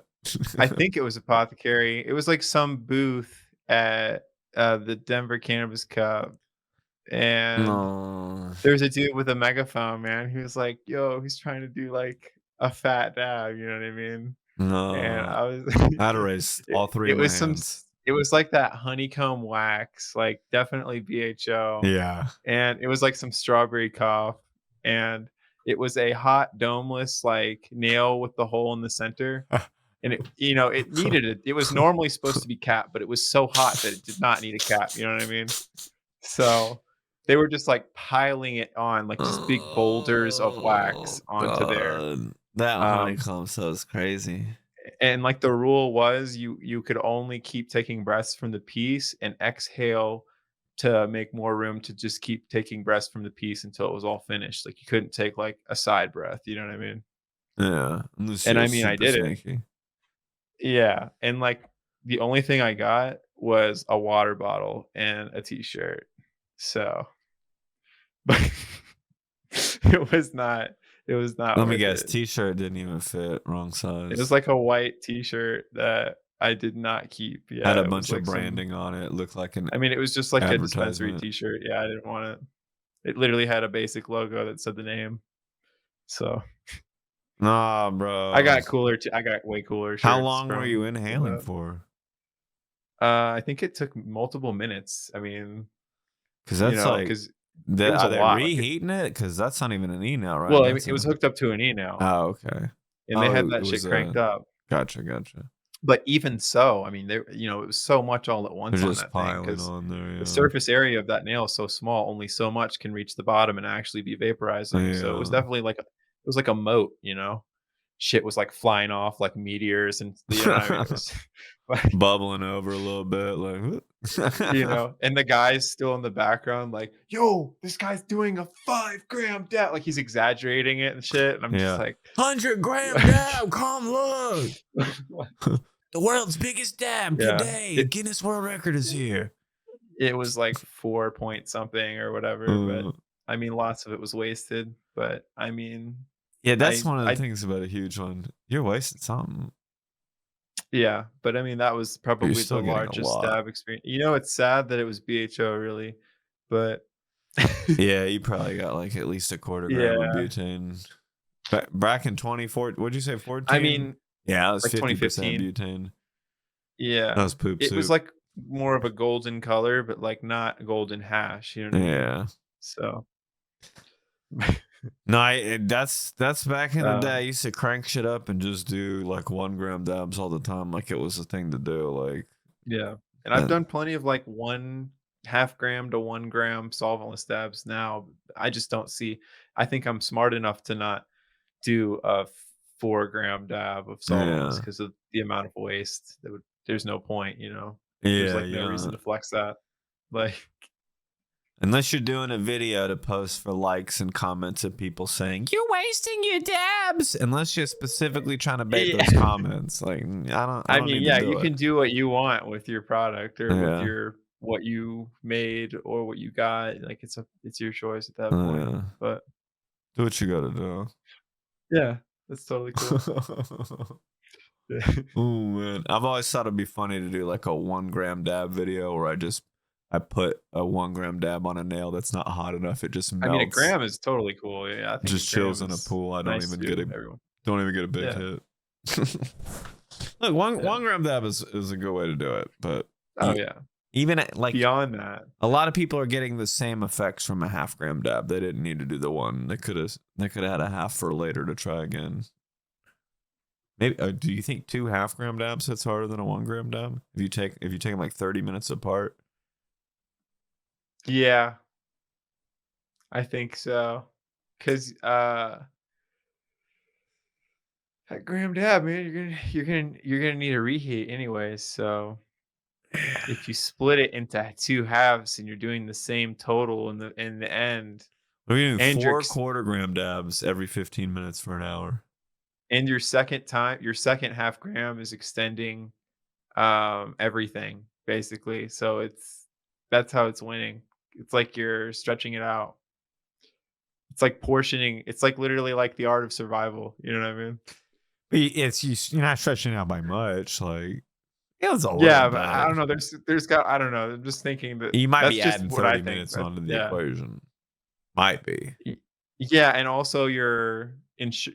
I think it was apothecary. It was like some booth at the Denver Cannabis Cup, and No. there was a dude with a megaphone, man. He was like, "Yo," he's trying to do like a fat dab, you know what I mean? And No. I was I had to raise all three it of my was hands. it was like that honeycomb wax, like definitely BHO, Yeah. and it was like some strawberry cough, and it was a hot domeless like nail with the hole in the center, and it needed it. It was normally supposed to be capped, but it was so hot that it did not need a cap. You know what I mean? So they were just like piling it on, like just big boulders of wax Oh onto there. god. That Um, honeycomb sounds crazy. and like the rule was you could only keep taking breaths from the piece and exhale to make more room to just keep taking breaths from the piece until it was all finished. Like you couldn't take like a side breath, you know what I mean? Yeah. And this And shit I was mean I super did it. sneaky. Yeah. And like the only thing I got was a water bottle and a t-shirt. So but it was not Let me worth guess, it. t-shirt didn't even fit. Wrong It was size. like a white t-shirt that I did not keep. Had Yeah, a it was bunch of like some branding on it. Looked like an I mean, it was just like a dispensary advertisement. t-shirt. Yeah, I didn't want it. It literally had a basic logo that said the name. So, Nah, bro. I got way cooler How shirts long were you from inhaling that. for? I think it took multiple minutes. I mean, Because that's like, because it was a are they lot. Like, reheating it? Because that's not even an E now, right? well, I mean, That's it was a. hooked up to an E now, Oh, okay. and they had Oh, it that shit was cranked a. up. Gotcha, gotcha. But even so, I mean, there, it was so much all at They're once on just that thing piling because on there, the yeah. surface area of that nail is so small, only so much can reach the bottom and actually be vaporizing. So it was Yeah. definitely like it was like a moat, Shit was like flying off like meteors, and I mean, it was like, Bubbling over a little bit, like. and the guy's still in the background, like, yo, this guy's doing a 5 gram dab, like he's exaggerating it and shit. And I'm just Yeah. like, 100-gram dab, come look. The world's biggest dab yeah, today. Guinness World Record is here. it was like 4 point something or whatever, but Uh, I mean, lots of it was wasted. But I mean, yeah, that's I, one of the I, things about a huge one. You're wasting something, yeah, but I mean, that was but you're probably the still getting a largest lot. stab experience. It's sad that it was BHO, really, but Yeah, you probably got like at least a quarter gram of yeah, butane. Back in 24, what'd you say, I 14? mean, Yeah, it was like 50% 2015. butane. That Yeah, was poop it was soup. like more of a golden color, but like not golden hash. You know what I mean? Yeah. So, No, that's back in the day. I um, used to crank shit up and just do like 1 gram dabs all the time, like it was a thing to do. Like, yeah, and I've and done plenty of like 1/2 gram to 1 gram solventless dabs now. I just don't see. I think I'm smart enough to not do a 4 gram dab of solventless yeah, because of the amount of waste. There's no point. There's yeah, like no yeah. reason to flex that. Like, Unless you're doing a video to post for likes and comments of people saying you're wasting your dabs. Unless you're specifically trying to bait those yeah. comments, like I I don't mean, need to yeah, do you it. can do what you want with your product or with Yeah, your what you made or what you got. Like it's your choice at that point. yeah. But Do what you gotta do. yeah, that's totally cool. Oh man, I've always thought it'd be funny to do like a 1 gram dab video where I put a 1 gram dab on a nail that's not hot enough. It just I mean, a melts, gram is totally cool. Yeah, I think a just chills gram in a is pool. I nice too. Everyone. don't even get a big Yeah, hit. Look, one yeah. 1 gram dab is a good way to do it, but Oh e- yeah. even like Beyond that, a lot of people are getting the same effects from a 1/2 gram dab. They didn't need to do the one. They could have had a half for later to try again. Maybe do you think 2 1/2 gram dabs hits harder than a 1 gram dab? If you take them like 30 minutes apart. yeah, I think so. Cause that gram dab, man, you're gonna need a reheat anyways. So if you split it into 2 halves and you're doing the same total in the end, We're doing and your 4 1/4 gram dabs every 15 minutes for an hour. your second half gram is extending everything basically. So that's how it's winning. It's like you're stretching it out. It's like portioning. It's like literally like the art of survival. You know what I mean? But you're not stretching out by much. Like it was a little Yeah, but I bit. don't know. There's got I don't know. I'm just thinking that You might that's be just adding what I 30 think. minutes That's onto the yeah. equation. Might be. Yeah, and also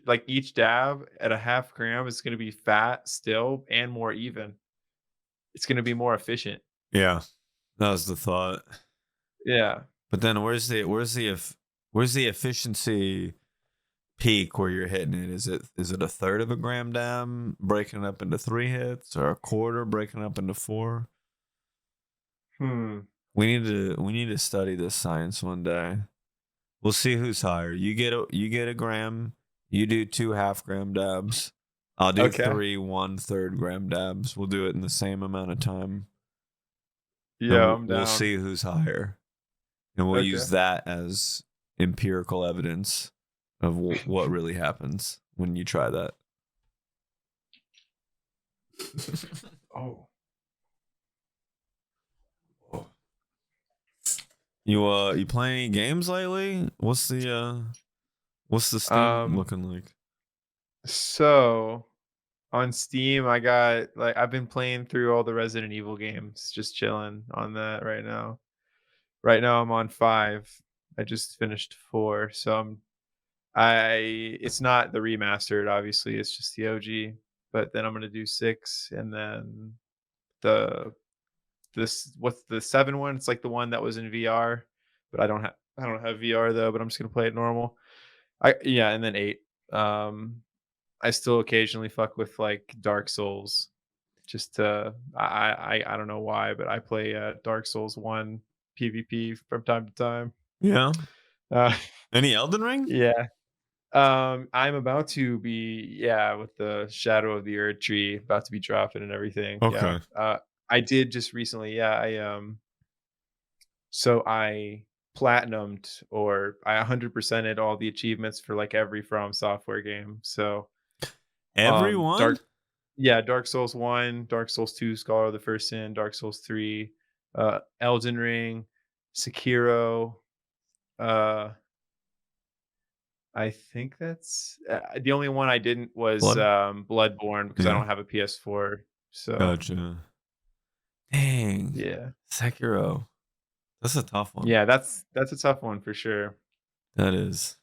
like each dab at a half gram is going to be fat still and more even. It's going to be more efficient. Yeah, that was the thought. Yeah. But then where's the efficiency peak where you're hitting it? Is it a third of a gram dam breaking it up into 3 hits, or a quarter breaking up into 4? Hmm. We need to study this science one day. We'll see who's higher. You get a gram. You do 2 half-gram dabs. I'll do Okay. 3 1/3 gram dabs. We'll do it in the same amount of time, and Yeah, I'm we'll down. see who's higher. And we'll Okay. use that as empirical evidence of what really happens when you try that. Oh. You play any games lately? What's the Steam Um looking like? so on Steam, I got like I've been playing through all the Resident Evil games, just chilling on that right now. Right now I'm on 5. I just finished 4, so it's not the remastered, obviously, it's just the OG, but then I'm gonna do 6 and then the what's the 7 one? It's like the one that was in VR, but I don't have VR though, but I'm just gonna play it normal. Yeah, and then 8. Um I still occasionally fuck with like Dark Souls just to I don't know why, but I play Dark Souls 1 PvP from time to time. Yeah. Uh Any Elden Ring? yeah. I'm about to be with the Shadow of the Earth tree about to be dropping and everything. Yeah. Okay. I did just recently. Yeah, I platinumed or I 100%ed all the achievements for like every From Software game. So, Everyone? Dark Souls 1, Dark Souls 2, Scholar of the First Sin, Dark Souls 3, Elden Ring, Sekiro, uh I think that's the only one I didn't was, Blood? Bloodborne because I Yeah. don't have a PS4. So, Gotcha. Dang. yeah. Sekiro. That's a tough one. Yeah, that's a tough one for sure. That is.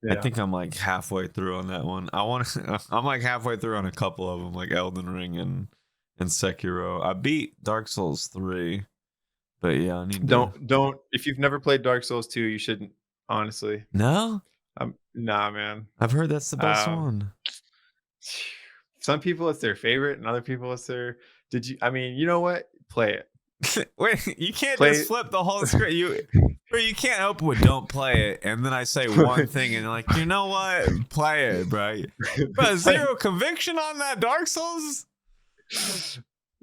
I Yeah. think I'm like halfway through on that one. I'm like halfway through on a couple of them, like Elden Ring and Sekiro. I beat Dark Souls 3, but yeah, I need to. Don't if you've never played Dark Souls 2, you shouldn't, honestly. No? Nah, man. I've heard that's the best Um, one. some people it's their favorite and other people it's their I mean, you know what? Play it. Wait, you can't just Play flip the whole script. You can't open with "Don't play it," and then I say one thing, and you're like, you know what? Play it, bro. Bro, play zero conviction on that Dark Souls.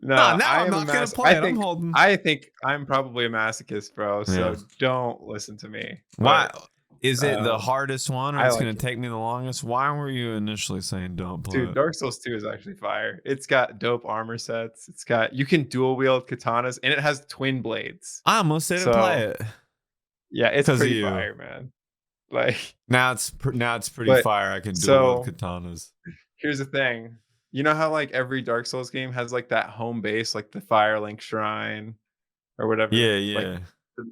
No, Nah, now I I'm am a not gonna mas play it. I'm holding. I think I'm probably a masochist, bro, Yeah. so don't listen to me, Why but, is it the hardest one, or I it's like gonna it. take me the longest? Why were you initially saying don't play Dude, it? Dark Souls 2 is actually fire. It's got dope armor sets, you can dual wield katanas, and it has twin blades. I almost didn't play So, it yeah, it's because of pretty you. fire, man. Like, Now it's pretty but fire. I can duel wield so, katanas. here's the thing. You know how, like, every Dark Souls game has, like, that home base, like the Firelink Shrine or whatever? Yeah, Like, yeah.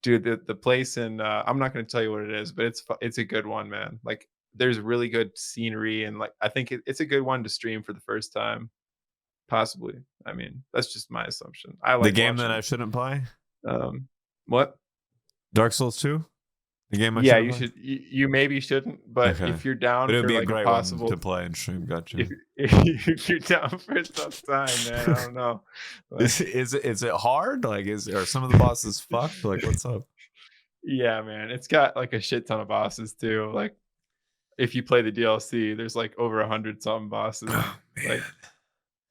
dude, the place in I'm not gonna tell you what it is, but it's a good one, man. Like, there's really good scenery and like I think it's a good one to stream for the first time, possibly. I mean, that's just my assumption. I The like game that watching. I shouldn't play, What? Dark Souls 2. The game I Yeah, shouldn't you play. should. You maybe shouldn't, but Okay, if you're but down it would for be a like a great one possible, to play and stream. if Gotcha. if you're down for some time, man, I don't know. Like, Is it hard? Like, are some of the bosses fucked? Like, what's up? yeah, man, it's got like a shit ton of bosses too. Like, if you play the DLC, there's like over 100 something bosses. Oh man.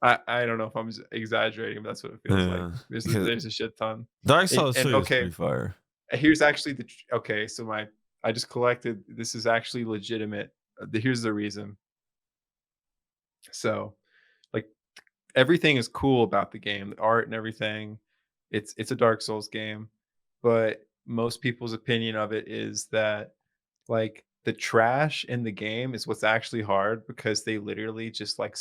Like, I don't know if I'm exaggerating, but that's what it feels like. Yeah, There's because there's a shit ton. Dark Souls And 2 is okay, pretty fire. here's actually okay. So I just collected. This is actually legitimate. Here's the reason. So like everything is cool about the game, the art and everything. It's a Dark Souls game, but most people's opinion of it is that Like, the trash in the game is what's actually hard because they literally just, like,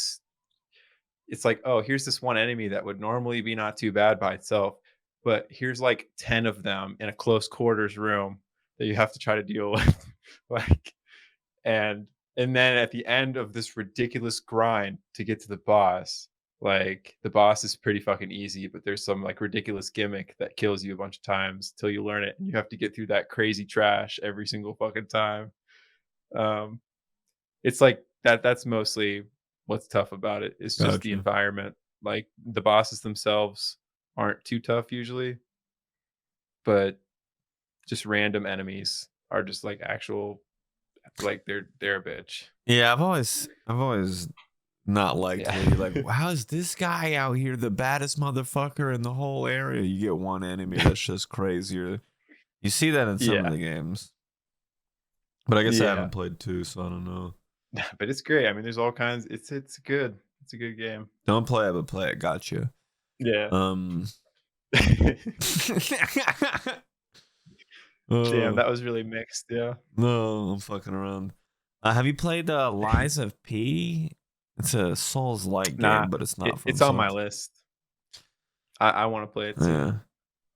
it's like, "Oh, here's this one enemy that would normally be not too bad by itself, but here's, like, 10 of them in a close quarters room that you have to try to deal with." Like, and then at the end of this ridiculous grind to get to the boss, like, the boss is pretty fucking easy, but there's some, like, ridiculous gimmick that kills you a bunch of times till you learn it, and you have to get through that crazy trash every single fucking time. Um, it's like that's mostly what's tough about it. It's just the Gotcha. environment. Like, the bosses themselves aren't too tough usually, but just random enemies are just, like, actual like, they're a bitch. Yeah, I've always not liked Yeah. where you're like, how is this guy out here the baddest motherfucker in the whole area? You get one enemy that's just crazier. You see that in some of Yeah. the games, but I guess I Yeah. haven't played two, so I don't know. But it's great. I mean, there's all kinds it's good. It's a good game. Don't play it, but play it. Gotcha. Yeah. Um, Damn, uh, that was really mixed, yeah. no, I'm fucking around. Have you played Lies of P? It's a Souls-like Nah, game, but it's not from it's on my Souls. list. I wanna play it too. Yeah.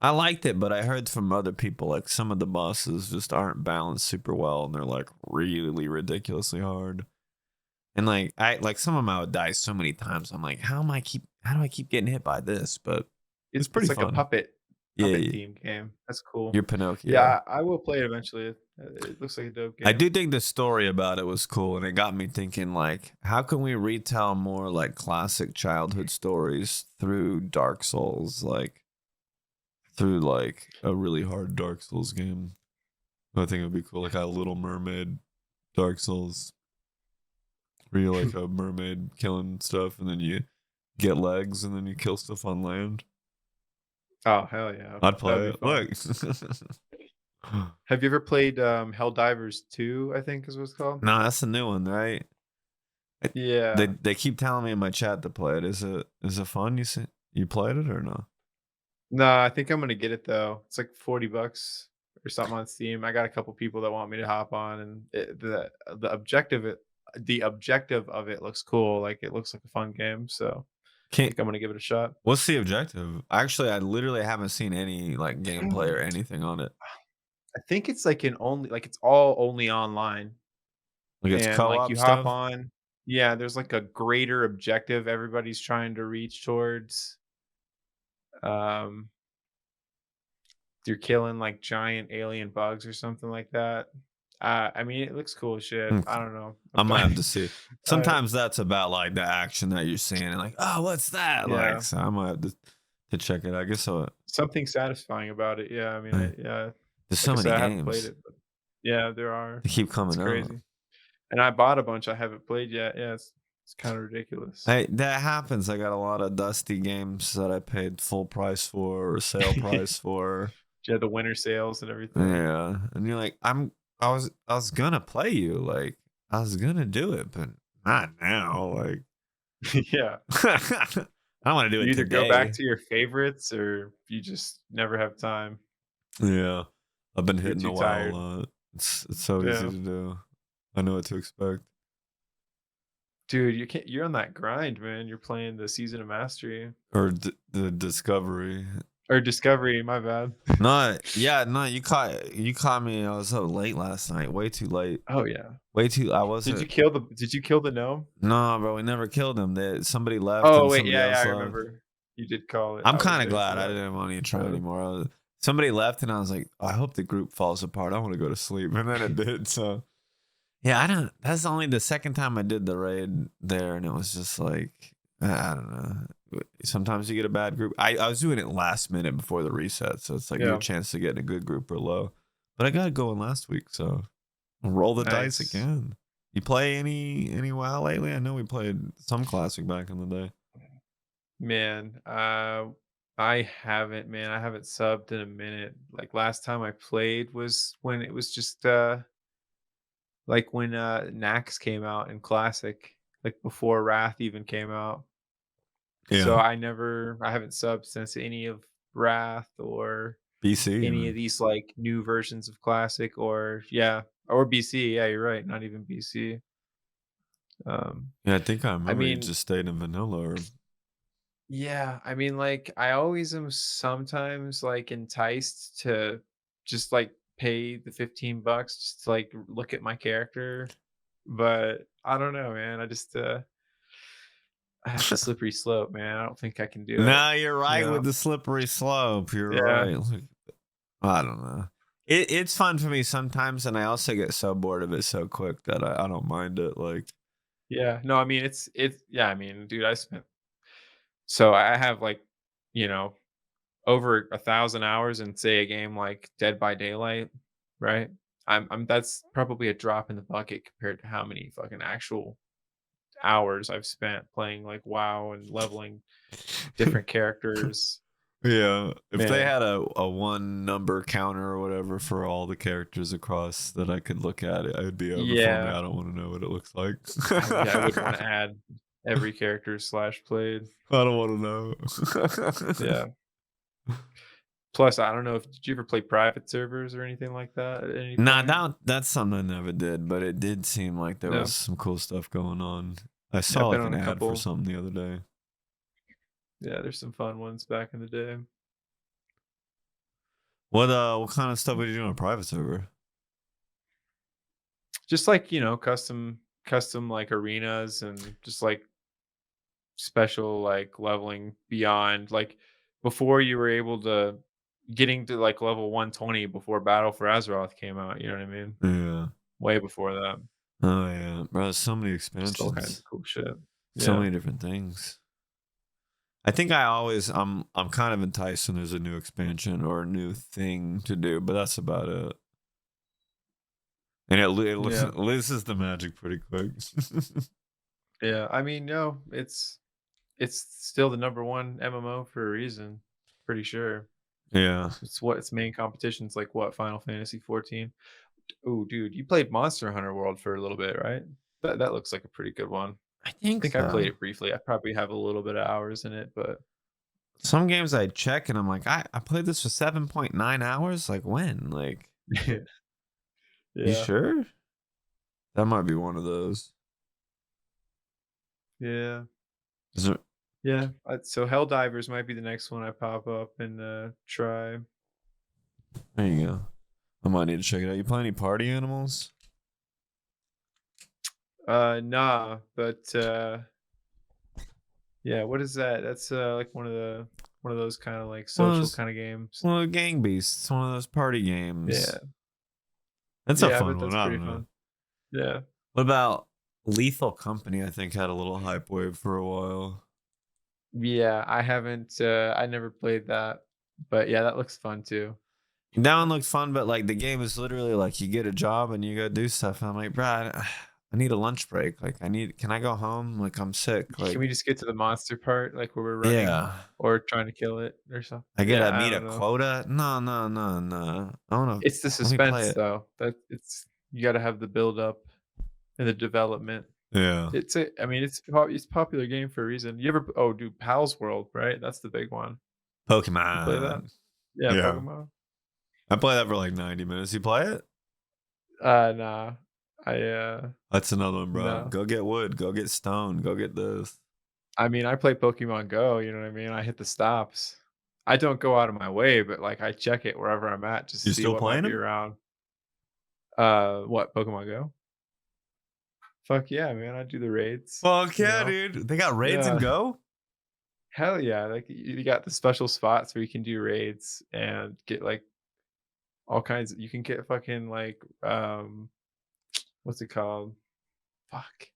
I liked it, but I heard from other people like some of the bosses just aren't balanced super well, and they're like really ridiculously hard. And like some of them I would die so many times. I'm like, how do I keep getting hit by this? But it's It's pretty like a fun. Yeah, puppet yeah. themed game. That's cool. You're Pinocchio. Yeah, I will play it eventually. It looks like a dope I game. do think the story about it was cool, and it got me thinking like, how can we retell more like classic childhood stories through Dark Souls, like through like a really hard Dark Souls game? I think it'd be cool, like a Little Mermaid Dark Souls, where you're like a mermaid killing stuff, and then you get legs, and then you kill stuff on land. Oh, hell yeah. I'd That would play be it. fun. Look, Have you ever played, Helldivers 2, I think is what it's called? no, that's a new one, right? I- Yeah. they keep telling me in my chat to play it. Is it fun? You played it or no? No, I think I'm gonna get it though. It's like $40 or something on Steam. I got a couple people that want me to hop on, and the objective of it looks cool. Like, it looks like a fun game, so I Can't. think I'm gonna give it a shot. What's the objective? Actually, I literally haven't seen any like gameplay or anything on it. I think it's like it's all only online, Like it's and like co-op you hop stuff. on. Yeah, there's like a greater objective everybody's trying to reach towards. Um, you're killing like giant alien bugs or something like that. I mean, it looks cool as shit. I Okay. don't know. I might have to see. Uh, Sometimes that's about like the action that you're seeing, and like, oh, what's that? Like, yeah, so I might have to check it. I guess so. something satisfying about it. Yeah, I mean, uh, yeah. There's Like so I many said, I haven't played games. it, but yeah, there are. They keep It's coming out. crazy. And I bought a bunch I haven't played yet. Yeah, it's kind of ridiculous. Hey, that happens. I got a lot of dusty games that I paid full price for or sale price for. Yeah, the winter sales and everything. Yeah, and you're like, I was gonna play you, like I was gonna do it, but not now. Like, Yeah. I don't want to do You it either go back today. to your favorites or you just never have time. Yeah, I've been You're hitting too a while a tired. lot. It's so easy Yeah. to do. I know what to expect. Dude, you're on that grind, man. You're playing the Season of Mastery Or the discovery. or Discovery, my bad. No, yeah, no, you caught me. I was up late last night, way too late. Oh yeah. Way too. I wasn't. Did you kill the gnome? No, bro, we never killed him. Somebody left Oh and wait, somebody yeah, else I left. remember. You did call it. I'm I was kind of there for glad I that. didn't want to try Uh, anymore. Somebody left, and I was like, I hope the group falls apart. I want to go to sleep, and then it did. So yeah, I don't. That's only the second time I did the raid there, and it was just like I don't know. Sometimes you get a bad group. I was doing it last minute before the reset, so it's like your yeah. chance to get in a good group are low. But I got going last week, so I'll roll the dice Nice. again. You play any WoW lately? I know we played some classic back in the day. Man, I haven't, man. I haven't subbed in a minute. Like, last time I played was when it was just like when Nax came out in Classic, like before Wrath even came out. So Yeah, I haven't subbed since any of Wrath or BC. any of these like new versions of Classic or yeah. or BC. Yeah, you're right. Not even BC. Um, Yeah, I think I I remember you mean, just stayed in vanilla. Or yeah, I mean, like, I always am sometimes like enticed to just like pay the $15 just to like look at my character, but I don't know, man. I have the slippery slope, man. I don't think I can do it. no, you're You right with know? the slippery slope. You're Yeah, right. Look, I don't know. It's fun for me sometimes, and I also get so bored of it so quick that I don't mind it. Like, yeah. No, I mean, it's yeah. I mean, dude, so I have like, you know, over 1,000 hours in say a game like Dead by Daylight, right? I'm that's probably a drop in the bucket compared to how many fucking actual hours I've spent playing like WoW and leveling different characters. yeah, if they Man, had a one number counter or whatever for all the characters across that I could look at it, it would be over for me. yeah, I don't want to know what it looks like. yeah, I wouldn't want to add every character slash played. I don't want to know. Yeah. Plus, I don't know if did you ever play private servers or anything like that at any Nah, point? that's something I never did, but it did seem like there Yeah, was some cool stuff going on. I yeah, saw I've been like on an a ad for couple. something the other day. Yeah, there's some fun ones back in the day. What kind of stuff would you do on a private server? Just like, custom like arenas and just like special like leveling beyond like before you were able to getting to like level 120 before Battle for Azeroth came out, you know what I mean? Yeah. Way before that. Oh yeah, bro. There's so many Just all kinds expansions, of cool shit. so Yeah. many different things. I think I'm kind of enticed when there's a new expansion or a new thing to do, but that's about it. And Yeah. it loses the magic pretty quick. Yeah. I mean, no, it's still the number one MMO for a reason. Pretty sure. Yeah, It's what its main competition's like what Final Fantasy 14. Oh, dude, you played Monster Hunter World for a little bit, right? That looks like a pretty good one. I I think think I played so. it briefly. I probably have a little bit of hours in it, but Some games I check and I'm like, I played this for 7.9 hours. Like when? Like, you yeah, sure? That might be one of those. yeah, Is there, yeah. So Helldivers might be the next one I pop up and try. there you go. I might need to check it out. You play any party animals? Nah, but yeah. What is that? That's like one of those kind of like One of social those, kind of games. one of the gang beasts. One of those party games. Yeah, That's a yeah. I fun bet one. that's I pretty don't know. fun. Yeah, What about Lethal Company? I think had a little hype wave for a while. yeah. I haven't. I never played that, but yeah, that looks fun too. That one looks fun, but like the game is literally like you get a job and you go do stuff. And I'm like, bro, I need a lunch break. Like, can I go home? Like, I'm sick. Can Like, we just get to the monster part, like where we're running yeah, or trying to kill it or something? I gotta Yeah, I meet a don't know. quota. No, no, no, no. It's the Let me play suspense it. though. That it's you got to have the build up and the development. Yeah. I mean, it's a popular game for a reason. You ever dude, Pal's World, right? That's the big one. You play that? Pokemon. Yeah, Yeah. Pokemon. I play that for like 90 minutes. You play it? Nah. I That's another one, bro. no. Go get wood. Go get stone. Go get this. I mean, I play Pokemon Go, you know what I mean? I hit the stops. I don't go out of my way, but like I check it wherever I'm at just to You see still what might playing be them? around. What Pokemon Go? Fuck yeah, man! I do the raids. Fuck You yeah, know, dude. They got raids and yeah, go? hell yeah! Like you got the special spots where you can do raids and get like all kinds. You can get fucking like what's it called? Fuck.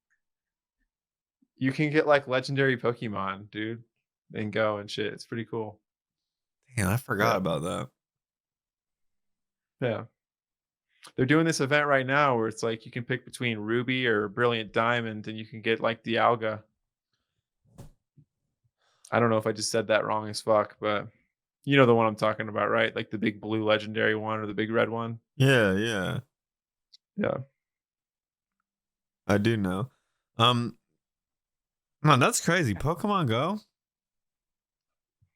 You can get like legendary Pokemon, dude, and go and shit. It's pretty cool. Damn, I forgot Yeah, about that. yeah. They're doing this event right now where it's like you can pick between Ruby or Brilliant Diamond, and you can get like Dialga. I don't know if I just said that wrong as fuck, but you know the one I'm talking about, right? Like the big blue legendary one or the big red one. Yeah, yeah. Yeah. I do know. Um, man, that's crazy. Pokemon Go?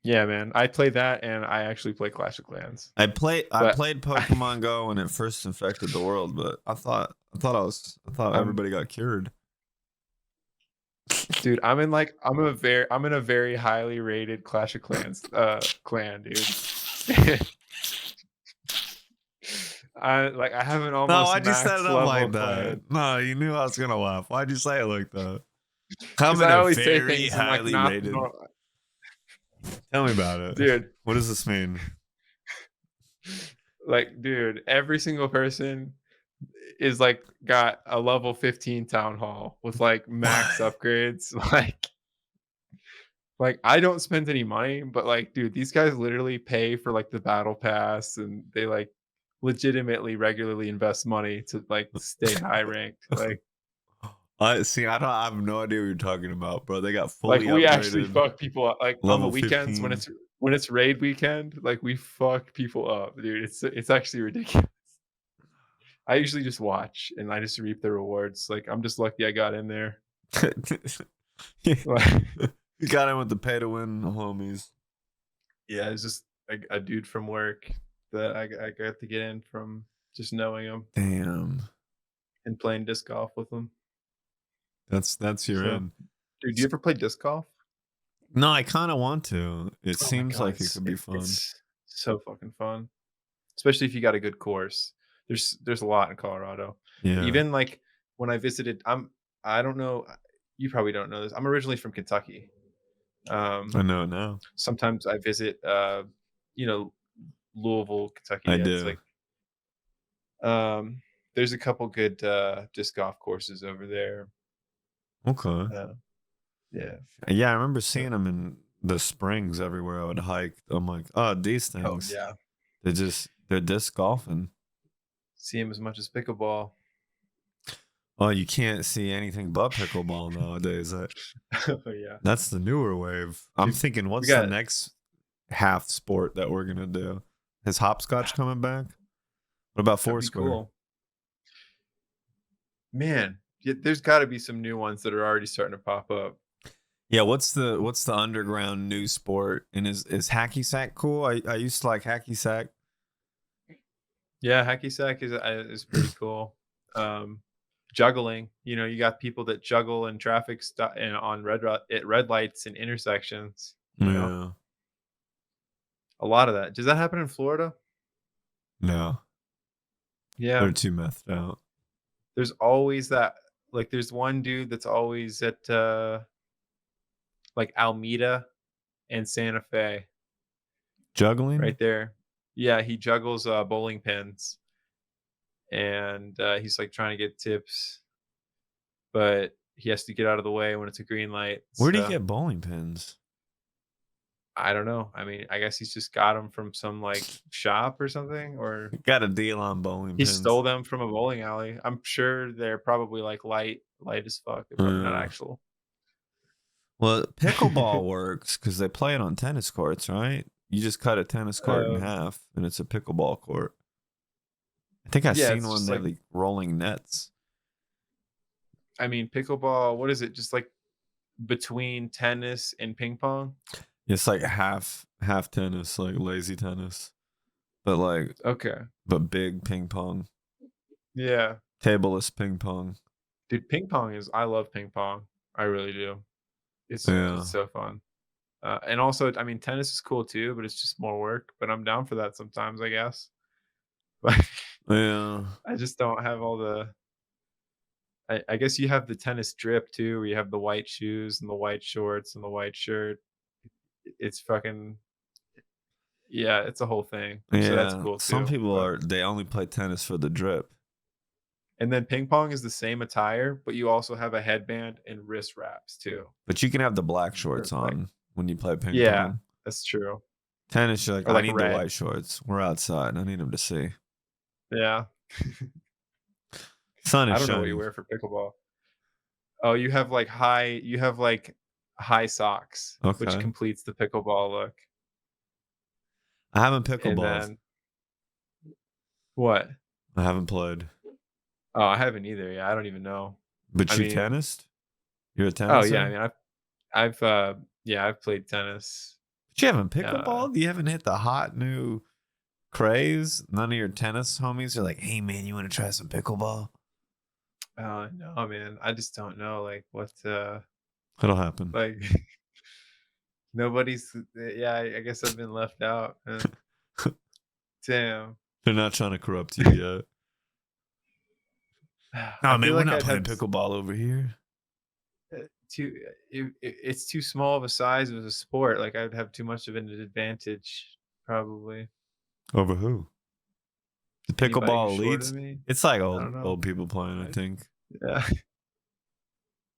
Yeah, man. I play that, and I actually play Clash of Clans. I But played Pokemon Go when it first infected the world, but I thought I'm everybody got cured. dude, I'm in a very highly rated Clash of Clans clan, dude. I have an No, almost why'd you set max it up level like that? clan. No, you knew I was gonna laugh. Why'd you say it like that? I'm Because in I a always say very things in like highly not the rated. Tell me about it. dude. What does this mean? Like, dude, every single person is like got a level 15 town hall with like max What? upgrades. Like I don't spend any money, but like, dude, these guys literally pay for like the battle pass, and they like legitimately regularly invest money to like stay high ranked. I see. I have no idea what you're talking about, bro. They got Like fully we actually upgraded, fuck people up. Like on the level weekends 15. when it's raid weekend, like we fuck people up, dude. It's actually ridiculous. I usually just watch and I just reap the rewards. Like I'm just lucky I got in there. Like, You got in with the pay to win homies. yeah, it's just a dude from work that I got to get in from just knowing him Damn, and playing disc golf with him. that's your So, end. dude, do you ever play disc golf? No, I kind of want to. It Oh my seems god, like it could be fun. it's so fucking fun, especially if you got a good course. There's a lot in Colorado. Yeah, Even like when I visited, I don't know, you probably don't know this. I'm originally from Kentucky. I know it now. Sometimes I visit, you know, Louisville, Kentucky. I Yeah, it's do. like there's a couple good disc golf courses over there. Okay. Uh, yeah. Yeah, I remember seeing them in the springs everywhere I would hike. I'm like, oh, these Oh things. yeah. They're disc golfing. See them as much as pickleball. Oh, you can't see anything but pickleball nowadays. Oh yeah. That's the newer wave. I'm Dude, thinking, we what's the got next half sport that we're gonna do? Is hopscotch coming back? What about that'd be Foursquare? cool. Man, there's got to be some new ones that are already starting to pop up. Yeah, what's the underground new sport? And is hacky sack cool? I used to like hacky sack. Yeah, hacky sack is pretty cool. Juggling, you got people that juggle in traffic and on red lights and intersections. Yeah. A lot of that. Does that happen in Florida? No, Yeah, they're too methed out. there's always that. Like, there's one dude that's always at like Alameda and Santa Fe, Juggling? right there. Yeah, he juggles bowling pins, and he's like trying to get tips, but he has to get out of the way when it's a green light. Where do you So get bowling pins? I don't know. I mean, I guess he's just got them from some like shop or something, or Got a deal on bowling he pins. stole them from a bowling alley. I'm sure they're probably like light as fuck. They're probably not actual. Well, pickleball works because they play it on tennis courts, right? You just cut a tennis court in half, and it's a pickleball court. I think I've seen one that like rolling nets. I mean, pickleball. What is it? Just like between tennis and ping pong? It's like half tennis, like lazy tennis, but like Okay. but big ping pong, Yeah, tableless ping pong. dude, ping pong is. I love ping pong. I really do. It's so fun. And also, I mean, tennis is cool too, but it's just more work. But I'm down for that sometimes, I guess. But Yeah. I just don't have all the. I guess you have the tennis drip too, where you have the white shoes and the white shorts and the white shirt. It's fucking. Yeah, it's a whole thing. Yeah. So that's cool too. Some people they only play tennis for the drip. And then ping pong is the same attire, but you also have a headband and wrist wraps too. But you can have the black shorts on when you play ping pong. Yeah, that's true. Tennis, you're like, Or I like need red. the white shorts. We're outside. I need them to see. Yeah. Sun is I don't know what shining. you wear for pickleball. Oh, you have like high socks, which Okay. completes the pickleball look. I haven't And pickleball. then what? I haven't played. Oh, I haven't either. Yeah, I don't even know. But I you mean- tennised? You're a tenniser? Oh yeah, I mean I've played tennis. You haven't pickleball? You haven't hit the hot new craze? None of your tennis homies are like, hey man, you want to try some pickleball? No, man. I just don't know like what What'll happen? like nobody's yeah, I guess I've been left out. Damn. They're not trying to corrupt you yet. I Oh man, feel we're like not I'd playing have pickleball over here. it's too small of a size of a sport. Like I'd have too much of an advantage, probably. Over who? The Anybody who's pickleball shorter elites? than me? It's like I don't know. old people playing, I I- think. Yeah.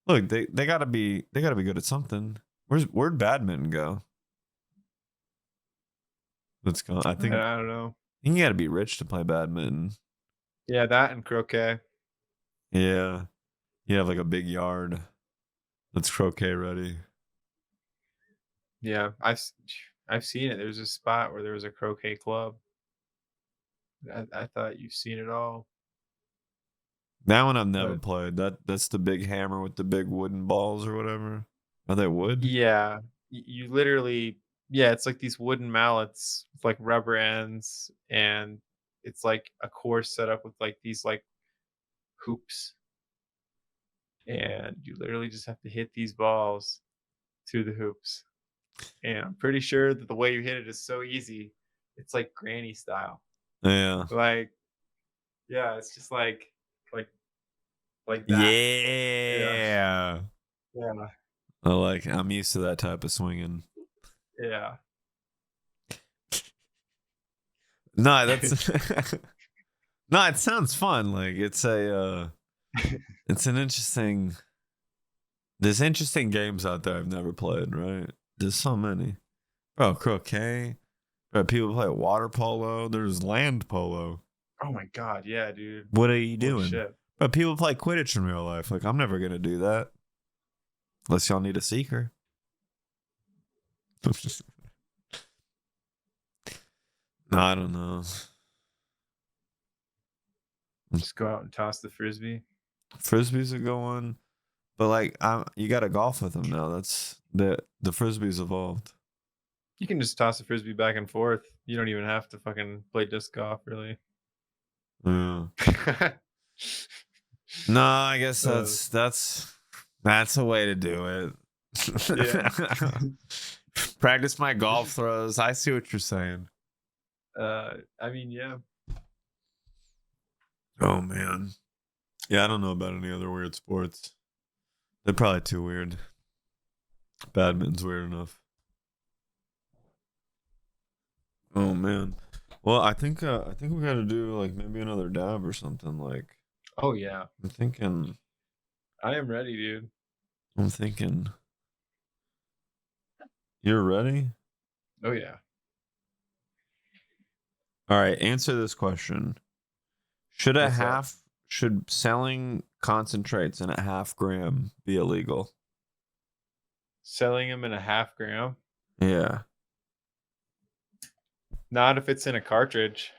Look, they gotta be good at something. Where'd badminton go? Let's go. I think I don't know. you gotta be rich to play badminton. Yeah, that and croquet. Yeah. You have like a big yard that's croquet ready. Yeah, I've seen it. There's a spot where there was a croquet club. I thought you've seen it all. That one I've never But played. That's the big hammer with the big wooden balls or whatever. Are they wood? yeah, you literally yeah, it's like these wooden mallets with like rubber ends, and it's like a course set up with like these like hoops, and you literally just have to hit these balls through the hoops. And I'm pretty sure that the way you hit it is so easy. It's like granny style. Yeah. Like, yeah, it's just like that. Yeah. Yeah. I'm used to that type of swinging. Yeah. No, that's no, it sounds fun. Like it's it's an interesting there's interesting games out there I've never played, right? There's so many. Bro, croquet. Bro, people play water polo. There's land polo. Oh my god, yeah, dude. What are you Holy doing? shit. But people play Quidditch in real life. Like, I'm never gonna do that. Unless y'all need a seeker. No, I don't know. Just go out and toss the frisbee. Frisbees are going, but like, you got to golf with them now. That's the frisbees evolved. You can just toss the frisbee back and forth. You don't even have to fucking play disc golf, really. Yeah. No, I guess that's a way to do it. Yeah. Practice my golf throws. I see what you're saying. I mean, yeah. Oh man. Yeah, I don't know about any other weird sports. They're probably too weird. Badminton's weird enough. Oh man. Well, I think we got to do like maybe another dab or something. Like Oh yeah. I'm thinking. I am ready, dude. I'm thinking. You're ready? Oh yeah. All right. Answer this question. What's up? Should selling concentrates in a half gram be illegal? Selling them in a half gram. Yeah. Not if it's in a cartridge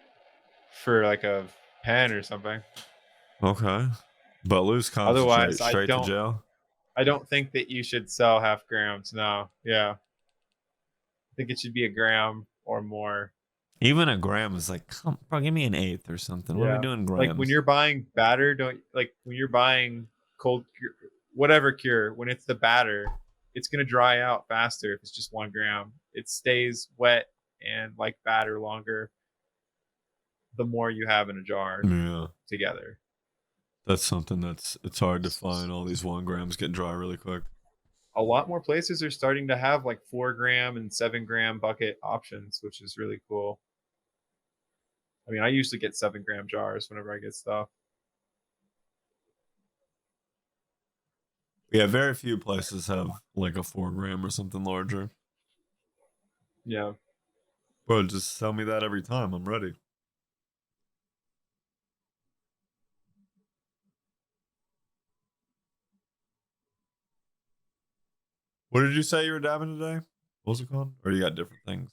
for like a pen or something. Okay. But loose concentrate Otherwise, straight to jail? I don't think that you should sell half grams. No. Yeah. I think it should be a gram or more. Even a gram is like, come, bro, give me an eighth or something. What are we Yeah. doing grams? Like when you're buying batter, when you're buying cold cure, whatever cure, when it's the batter, it's gonna dry out faster if it's just 1 gram. It stays wet and like batter longer the more you have in a jar Yeah. together. That's something it's hard to find. All these 1 grams get dry really quick. A lot more places are starting to have like 4 gram and 7 gram bucket options, which is really cool. I mean, I usually get 7 gram jars whenever I get stuff. Yeah, very few places have like a 4 gram or something larger. Yeah. Bro, just tell me that every time. I'm ready. What did you say you were dabbing today? What was it called? Or you got different things?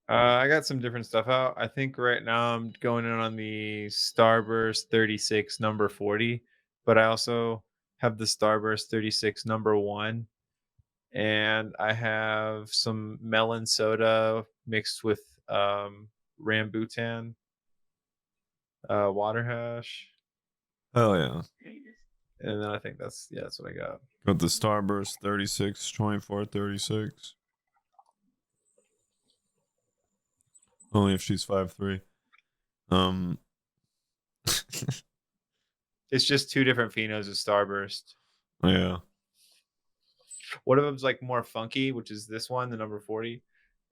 I got some different stuff out. I think right now I'm going in on the Starburst 36 number 40, but I also have the Starburst 36 number 1. and I have some melon soda mixed with rambutan water hash, Hell yeah. and then I think that's what I got. Got the Starburst 36, 24, 36. Only if she's 5'3". It's just two different phenos of Starburst. Yeah. One of them's like more funky, which is this one, the number 40,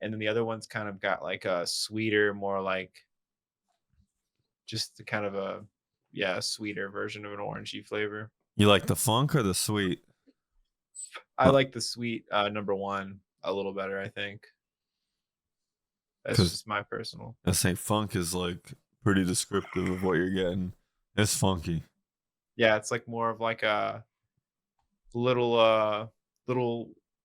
and then the other one's kind of got like a sweeter, more like just the kind of a sweeter version of an orangey flavor. You like the funk or the sweet? I like the sweet number 1 a little better, I think. That's 'Cause- just my personal. I say funk is like pretty descriptive of what you're getting. It's funky. Yeah, it's like more of like a little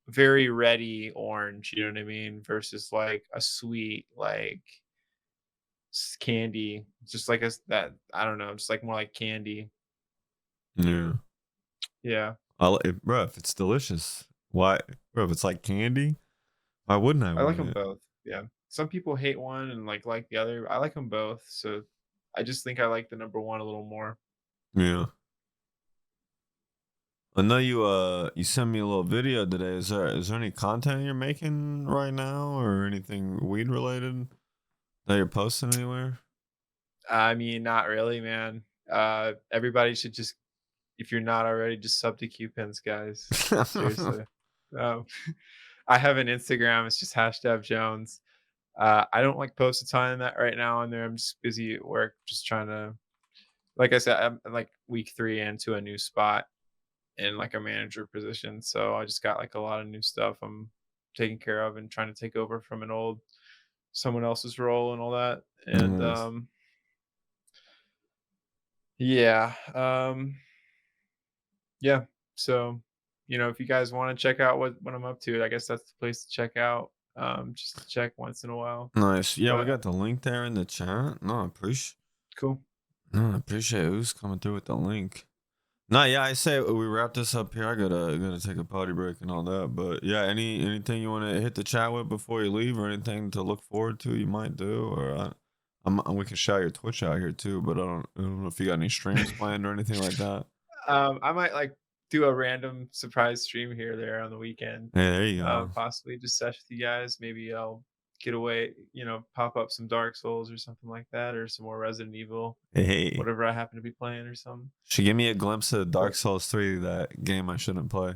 very ready orange, you know what I mean, versus like a sweet like candy, just like that, I don't know, just like more like candy. Yeah. Yeah, Bro, if it's delicious, why? Bro, if it's like candy, why wouldn't I I like want them it? both. Yeah, some people hate one and like the other. I like them both, so I just think I like the number 1 a little more. Yeah. I know you sent me a little video today. Is there any content you're making right now or anything weed related that you're posting anywhere? I mean, not really, man. Everybody should just, if you're not already, just sub to Q-Pins, guys. Seriously. Um, I have an Instagram. It's just #Jones. I don't like post a ton of that right now on there. I'm just busy at work, just trying to, like I said, I'm like week 3 into a new spot in like a manager position. So I just got like a lot of new stuff I'm taking care of and trying to take over from someone else's role and all that. And Nice. yeah. Yeah. So, if you guys want to check out what I'm up to, I guess that's the place to check out. Just to check once in a while. Nice. Yeah, we But got the link there in the chat. No, I appreciate. cool. No, I appreciate who's coming through with the link. No, yeah, I say we wrap this up here. I gotta take a potty break and all that. But yeah, anything you want to hit the chat with before you leave, or anything to look forward to, you might do, or we can shout your Twitch out here too. But I don't know if you got any streams planned or anything like that. I might like do a random surprise stream here or there on the weekend. Hey, there you go. Possibly just sesh with you guys. Maybe I'll get away, pop up some Dark Souls or something like that, or some more Resident Evil, Hey, whatever I happen to be playing or something. she give me a glimpse of Dark Souls 3, that game I shouldn't play.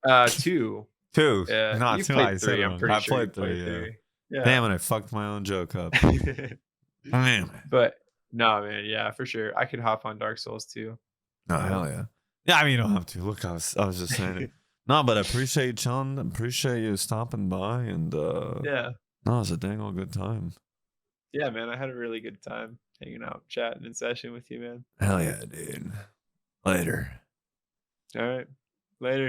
2. 2, Yeah, not you've 2. played I 3. said I'm wrong. pretty I sure played you played 3. 3. Yeah. Damn it! I fucked my own joke up. Damn. But no, man, yeah, for sure. I could hop on Dark Souls too. Oh hell yeah! Yeah, I mean you don't have to. Look, I was just saying it. No, but I appreciate you chilling. Appreciate you stopping by, and Yeah. no, it was a dang old good time. Yeah, man, I had a really good time hanging out, chatting in session with you, man. Hell yeah, dude. Later. All right. Later.